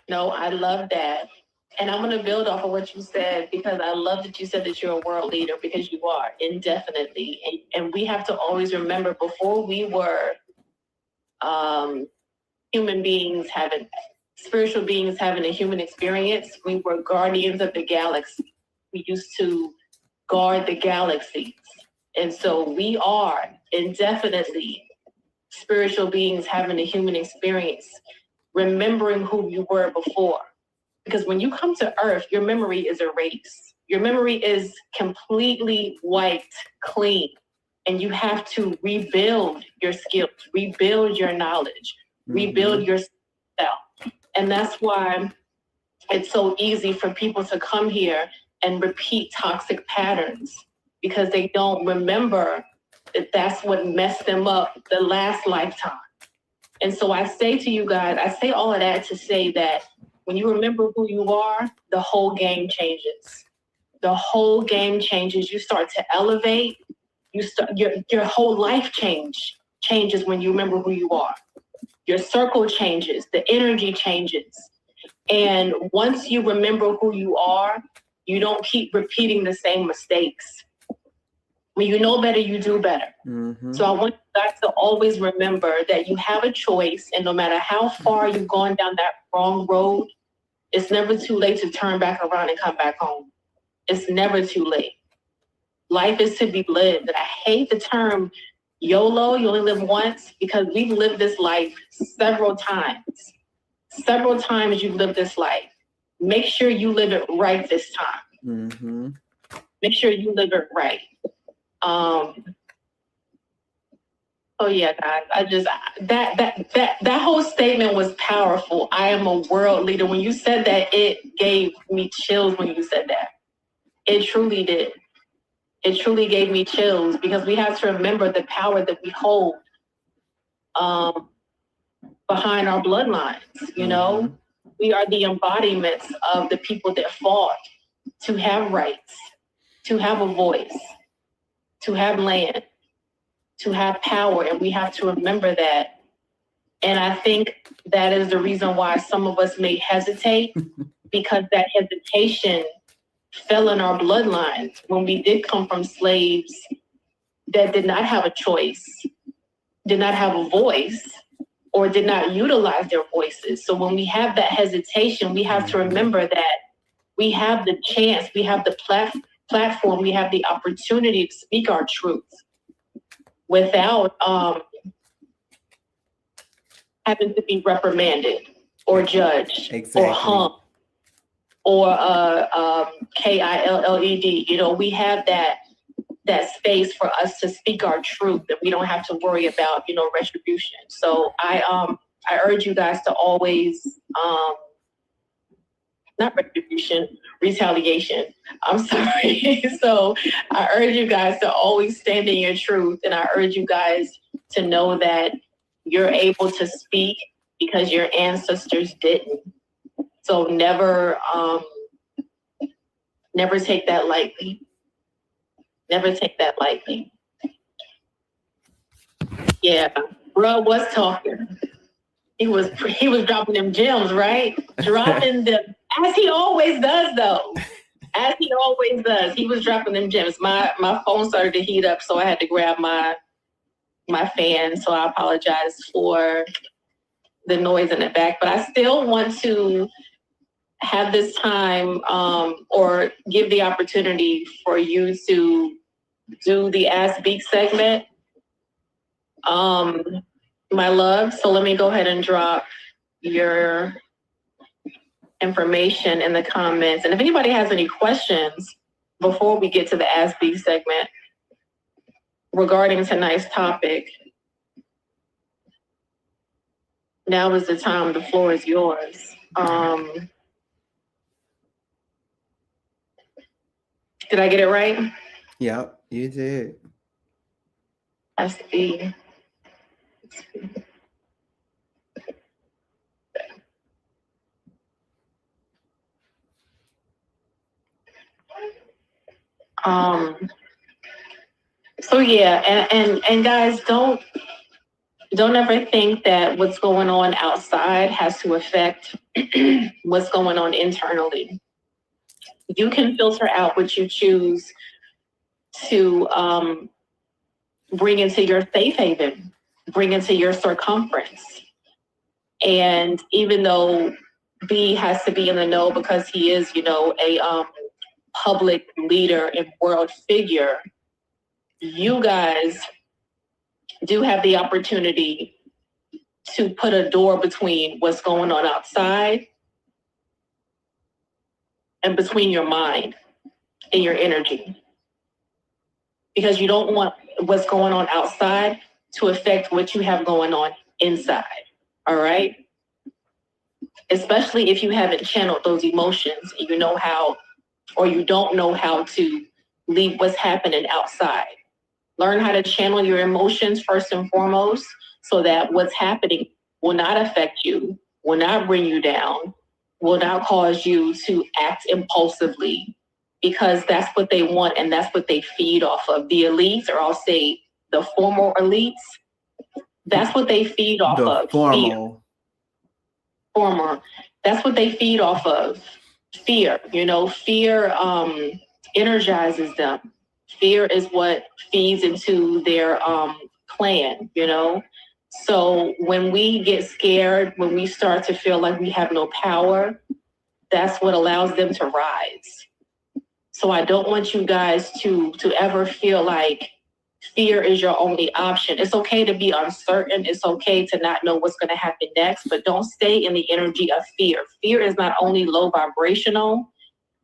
No, I love that. And I'm going to build off of what you said, because I love that you said that you're a world leader, because you are, indefinitely. And we have to always remember, before we were human beings spiritual beings having a human experience, we were guardians of the galaxy. We used to guard the galaxies. And so we are indefinitely spiritual beings having a human experience, remembering who you were before. Because when you come to Earth, your memory is erased. Your memory is completely wiped clean. And you have to rebuild your skills, rebuild your knowledge, rebuild yourself. And that's why it's so easy for people to come here and repeat toxic patterns, because they don't remember that that's what messed them up the last lifetime. And so I say to you guys, I say all of that to say that when you remember who you are, the whole game changes. The whole game changes. You start to elevate. You start your whole life changes when you remember who you are. Your circle changes. The energy changes. And once you remember who you are, you don't keep repeating the same mistakes. When you know better, you do better. Mm-hmm. So I want you guys to always remember that you have a choice, and no matter how far you've gone down that wrong road, it's never too late to turn back around and come back home. It's never too late. Life is to be lived. And I hate the term YOLO, you only live once, because we've lived this life several times. Several times you've lived this life. Make sure you live it right this time. Mm-hmm. Make sure you live it right. Oh yeah, guys. I just that whole statement was powerful. I am a world leader. When you said that, it gave me chills when you said that. It truly did. It truly gave me chills, because we have to remember the power that we hold behind our bloodlines. You know, we are the embodiments of the people that fought to have rights, to have a voice, to have land, to have power, and we have to remember that. And I think that is the reason why some of us may hesitate, because that hesitation fell in our bloodlines when we did come from slaves that did not have a choice, did not have a voice, or did not utilize their voices. So when we have that hesitation, we have to remember that we have the chance, we have the platform, we have the opportunity to speak our truth without having to be reprimanded or judged or hung or KILLED. You know, we have that space for us to speak our truth, and we don't have to worry about, you know, retribution. So I urge you guys to always not retribution, retaliation. I'm sorry. So I urge you guys to always stand in your truth, and I urge you guys to know that you're able to speak because your ancestors didn't. So never take that lightly. Never take that lightly. Yeah, bro was talking. He was dropping them gems, right? Dropping them, as he always does, though. As he always does. He was dropping them gems. My phone started to heat up, so I had to grab my fan. So I apologize for the noise in the back. But I still want to have this time or give the opportunity for you to do the Ask Beak segment. My love, so let me go ahead and drop your information in the comments. And if anybody has any questions before we get to the Ask Beak segment regarding tonight's topic, now is the time. The floor is yours. Did I get it right? Yep, you did. Ask Beak. So yeah, and guys, don't ever think that what's going on outside has to affect what's going on internally. You can filter out what you choose to bring into your safe haven, bring into your circumference. And even though B has to be in the know because he is, you know, a public leader and world figure, you guys do have the opportunity to put a door between what's going on outside and between your mind and your energy. Because you don't want what's going on outside to affect what you have going on inside, all right? Especially if you haven't channeled those emotions, and you know how, or you don't know how to leave what's happening outside. Learn how to channel your emotions first and foremost, so that what's happening will not affect you, will not bring you down, will not cause you to act impulsively, because that's what they want and that's what they feed off of. The elites, or I'll say the former elites, that's what they feed off The of. formal. Former. That's what they feed off of. Fear. Fear energizes them. Fear is what feeds into their plan, So when we get scared, when we start to feel like we have no power, that's what allows them to rise. So I don't want you guys to ever feel like fear is your only option. It's okay to be uncertain. It's okay to not know what's going to happen next, but don't stay in the energy of fear. Fear is not only low vibrational,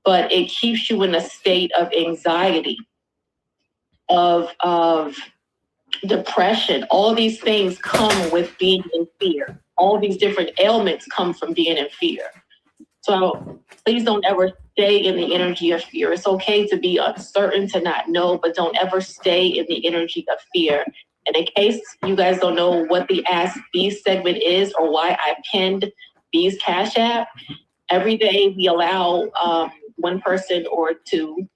but it keeps you in a state of anxiety, of depression. All these things come with being in fear. All these different ailments come from being in fear. So please don't ever stay in the energy of fear. It's okay to be uncertain, to not know, but don't ever stay in the energy of fear. And in case you guys don't know what the Ask B segment is, or why I pinned B's Cash App, every day we allow one person or two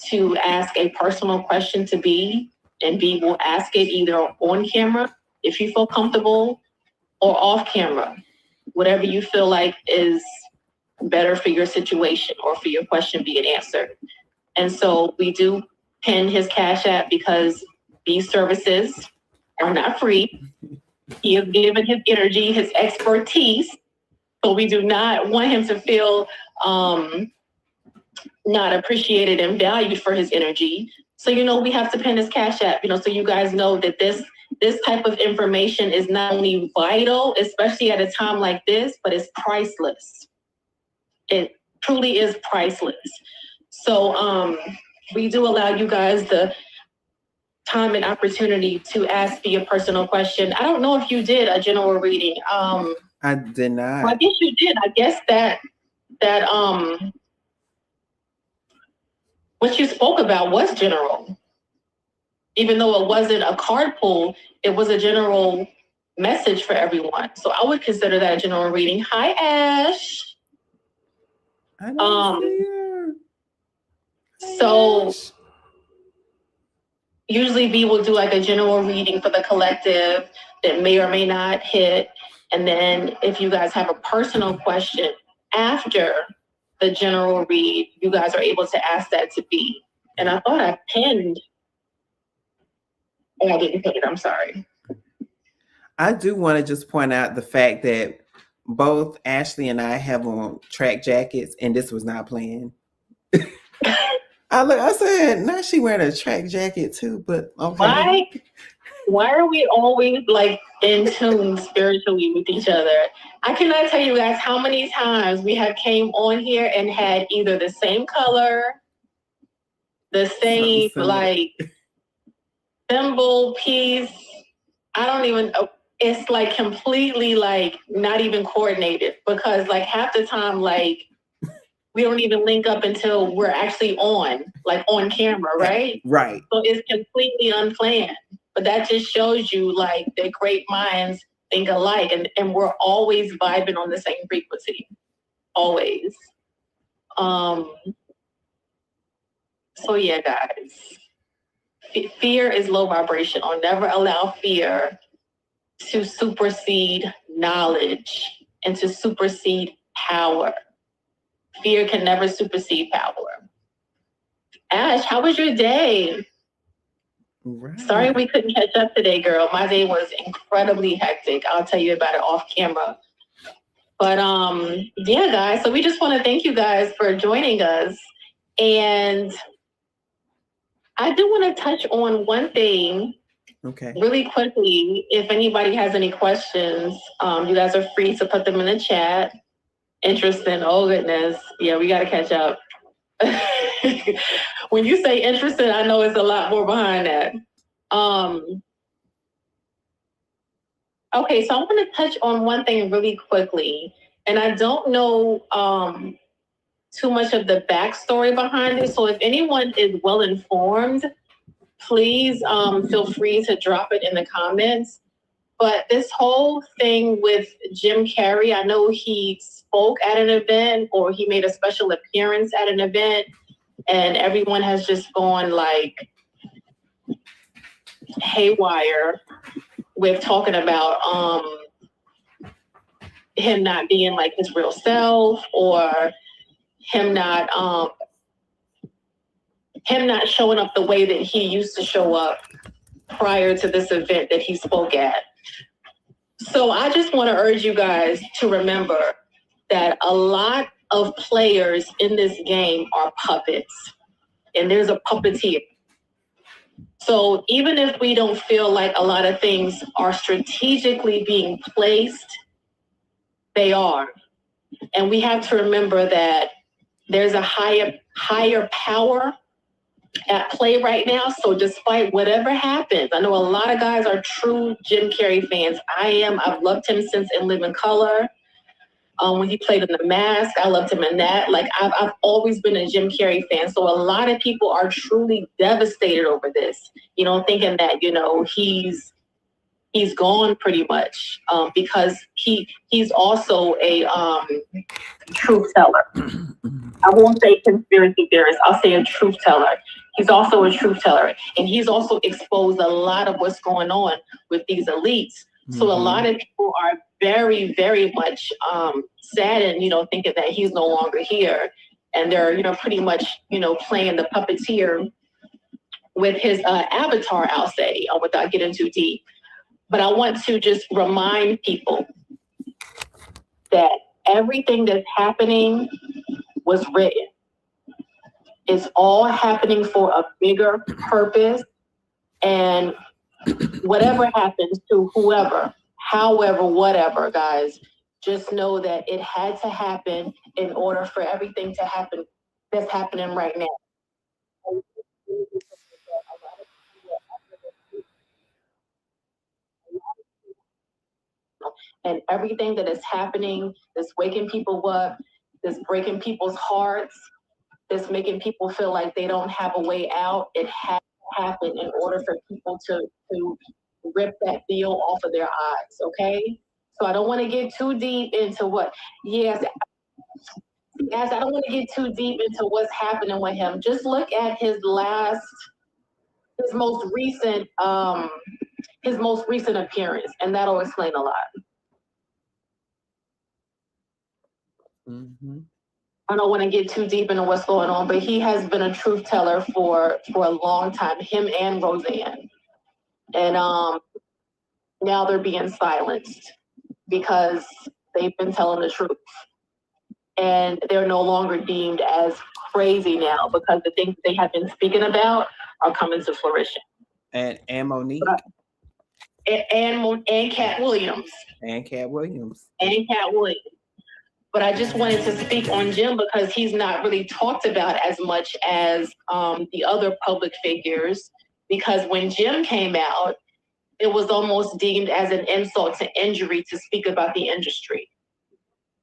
to ask a personal question to B, and B will ask it either on camera, if you feel comfortable, or off camera, whatever you feel like is better for your situation or for your question being answered. And so we do pin his Cash App because these services are not free. He has given his energy, his expertise. So we do not want him to feel not appreciated and valued for his energy. So, we have to pin his Cash App, so you guys know that this type of information is not only vital, especially at a time like this, but it's priceless. It truly is priceless. So we do allow you guys the time and opportunity to ask me a personal question. I don't know if you did a general reading. I did not. Well, I guess you did. I guess that what you spoke about was general. Even though it wasn't a card pull, it was a general message for everyone. So I would consider that a general reading. Hi, Ash. I don't see her. So usually B will do like a general reading for the collective that may or may not hit. And then if you guys have a personal question after the general read, you guys are able to ask that to B. And I thought I pinned. Oh, I didn't pin it. I'm sorry. I do want to just point out the fact that both Ashley and I have on track jackets, and this was not planned. I said, now she wearing a track jacket too, but okay. Why are we always like in tune spiritually with each other? I cannot tell you guys how many times we have came on here and had either the same color, the same like symbol piece. I don't even know. It's like completely like not even coordinated, because like half the time, like we don't even link up until we're actually on camera, right? Right. So it's completely unplanned. But that just shows you like that great minds think alike, and we're always vibing on the same frequency. Always. So yeah, guys. Fear is low vibration. I'll never allow fear to supersede knowledge and to supersede power. Fear can never supersede power. Ash, how was your day? Right. Sorry we couldn't catch up today, girl. My day was incredibly hectic. I'll tell you about it off camera. But yeah, guys. So we just want to thank you guys for joining us. And I do want to touch on one thing. Okay. Really quickly, if anybody has any questions, you guys are free to put them in the chat. Interesting. Oh, goodness. Yeah, we got to catch up. When you say interested, I know it's a lot more behind that. Okay, so I want to touch on one thing really quickly. And I don't know too much of the backstory behind it. So if anyone is well informed, please feel free to drop it in the comments. But this whole thing with Jim Carrey, I know he spoke at an event or he made a special appearance at an event, and everyone has just gone like haywire with talking about him not being like his real self, or him not showing up the way that he used to show up prior to this event that he spoke at. So I just want to urge you guys to remember that a lot of players in this game are puppets, and there's a puppeteer. So even if we don't feel like a lot of things are strategically being placed, they are. And we have to remember that there's a higher power at play right now. So despite whatever happens, I know a lot of guys are true Jim Carrey fans. I am. I've loved him since In Living Color. When he played in The Mask, I loved him in that. Like, I've always been a Jim Carrey fan. So a lot of people are truly devastated over this, thinking that, he's gone pretty much, because he's also a truth teller. I won't say conspiracy theorist. I'll say a truth teller. He's also a truth teller, and he's also exposed a lot of what's going on with these elites. Mm-hmm. So a lot of people are very, very much saddened, thinking that he's no longer here, and they're, pretty much, playing the puppeteer with his avatar, I'll say, without getting too deep. But I want to just remind people that everything that's happening was written. It's all happening for a bigger purpose. And whatever happens to whoever, however, whatever, guys, just know that it had to happen in order for everything to happen that's happening right now. And everything that is happening, that's waking people up, that's breaking people's hearts, that's making people feel like they don't have a way out, it has to happen in order for people to rip that veil off of their eyes, okay? So I don't want to get too deep into I don't want to get too deep into what's happening with him. Just look at his most recent appearance, and that'll explain a lot. Mm-hmm. I don't want to get too deep into what's going on, but he has been a truth teller for a long time, him and Roseanne. And now they're being silenced because they've been telling the truth. And they're no longer deemed as crazy now because the things they have been speaking about are coming to fruition. And Monique. And Cat Williams. And Cat Williams. But I just wanted to speak on Jim because he's not really talked about as much as the other public figures. Because when Jim came out, it was almost deemed as an insult to injury to speak about the industry.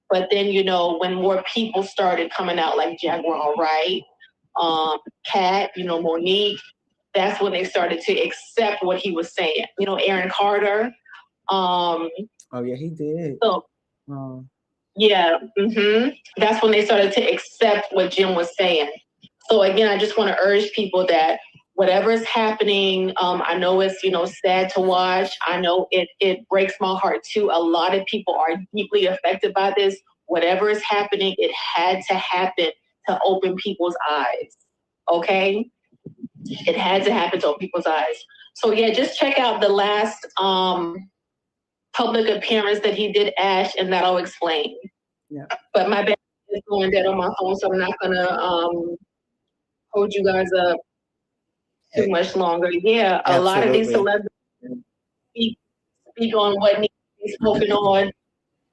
But then, when more people started coming out, like Jaguar Wright, Kat, Monique, that's when they started to accept what he was saying. Aaron Carter. Oh yeah, he did. So, yeah, that's when they started to accept what Jim was saying. So again, I just want to urge people that whatever is happening, I know it's, sad to watch. I know it breaks my heart too. A lot of people are deeply affected by this. Whatever is happening, it had to happen to open people's eyes. Okay? It had to happen to open people's eyes. So yeah, just check out the last public appearance that he did, Ash, and that'll explain. Yeah. But my battery is going dead on my phone, so I'm not gonna hold you guys up too much longer. Yeah, a lot of these celebrities speak on what needs to be spoken on,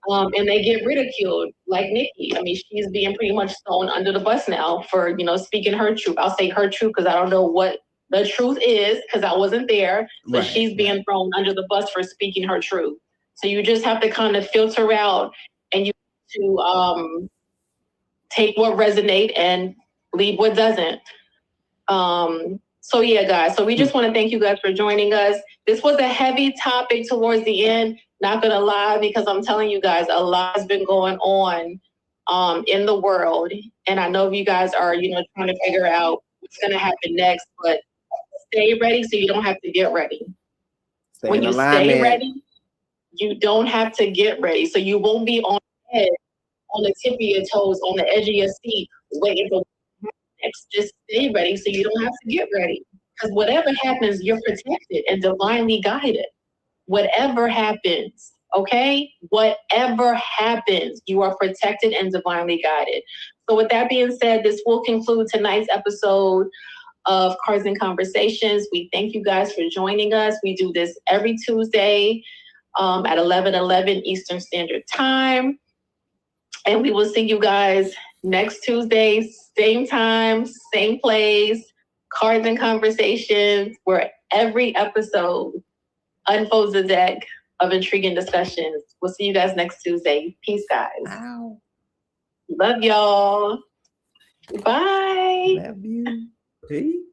and they get ridiculed. Like Nikki, I mean, she's being pretty much thrown under the bus now for speaking her truth. I'll say her truth because I don't know what the truth is because I wasn't there. So she's being thrown under the bus for speaking her truth. So you just have to kind of filter out, and you have to take what resonates and leave what doesn't. So yeah, guys. So we just want to thank you guys for joining us. This was a heavy topic towards the end. Not gonna lie, because I'm telling you guys, a lot has been going on in the world, and I know you guys are, trying to figure out what's gonna happen next. But stay ready so you don't have to get ready. Stay When in you alignment. stay ready, you don't have to get ready, so you won't be on the edge, on the tip of your toes, on the edge of your seat, waiting for next. Just stay ready so you don't have to get ready. Because whatever happens, you're protected and divinely guided. Whatever happens, okay? Whatever happens, you are protected and divinely guided. So with that being said, this will conclude tonight's episode of Cards and Conversations. We thank you guys for joining us. We do this every Tuesday at 11:11 Eastern Standard Time. And we will see you guys next Tuesday, same time, same place, Cards and Conversations, where every episode unfolds a deck of intriguing discussions. We'll see you guys next Tuesday. Peace, guys. Ow. Love y'all. Bye. Love you. Peace.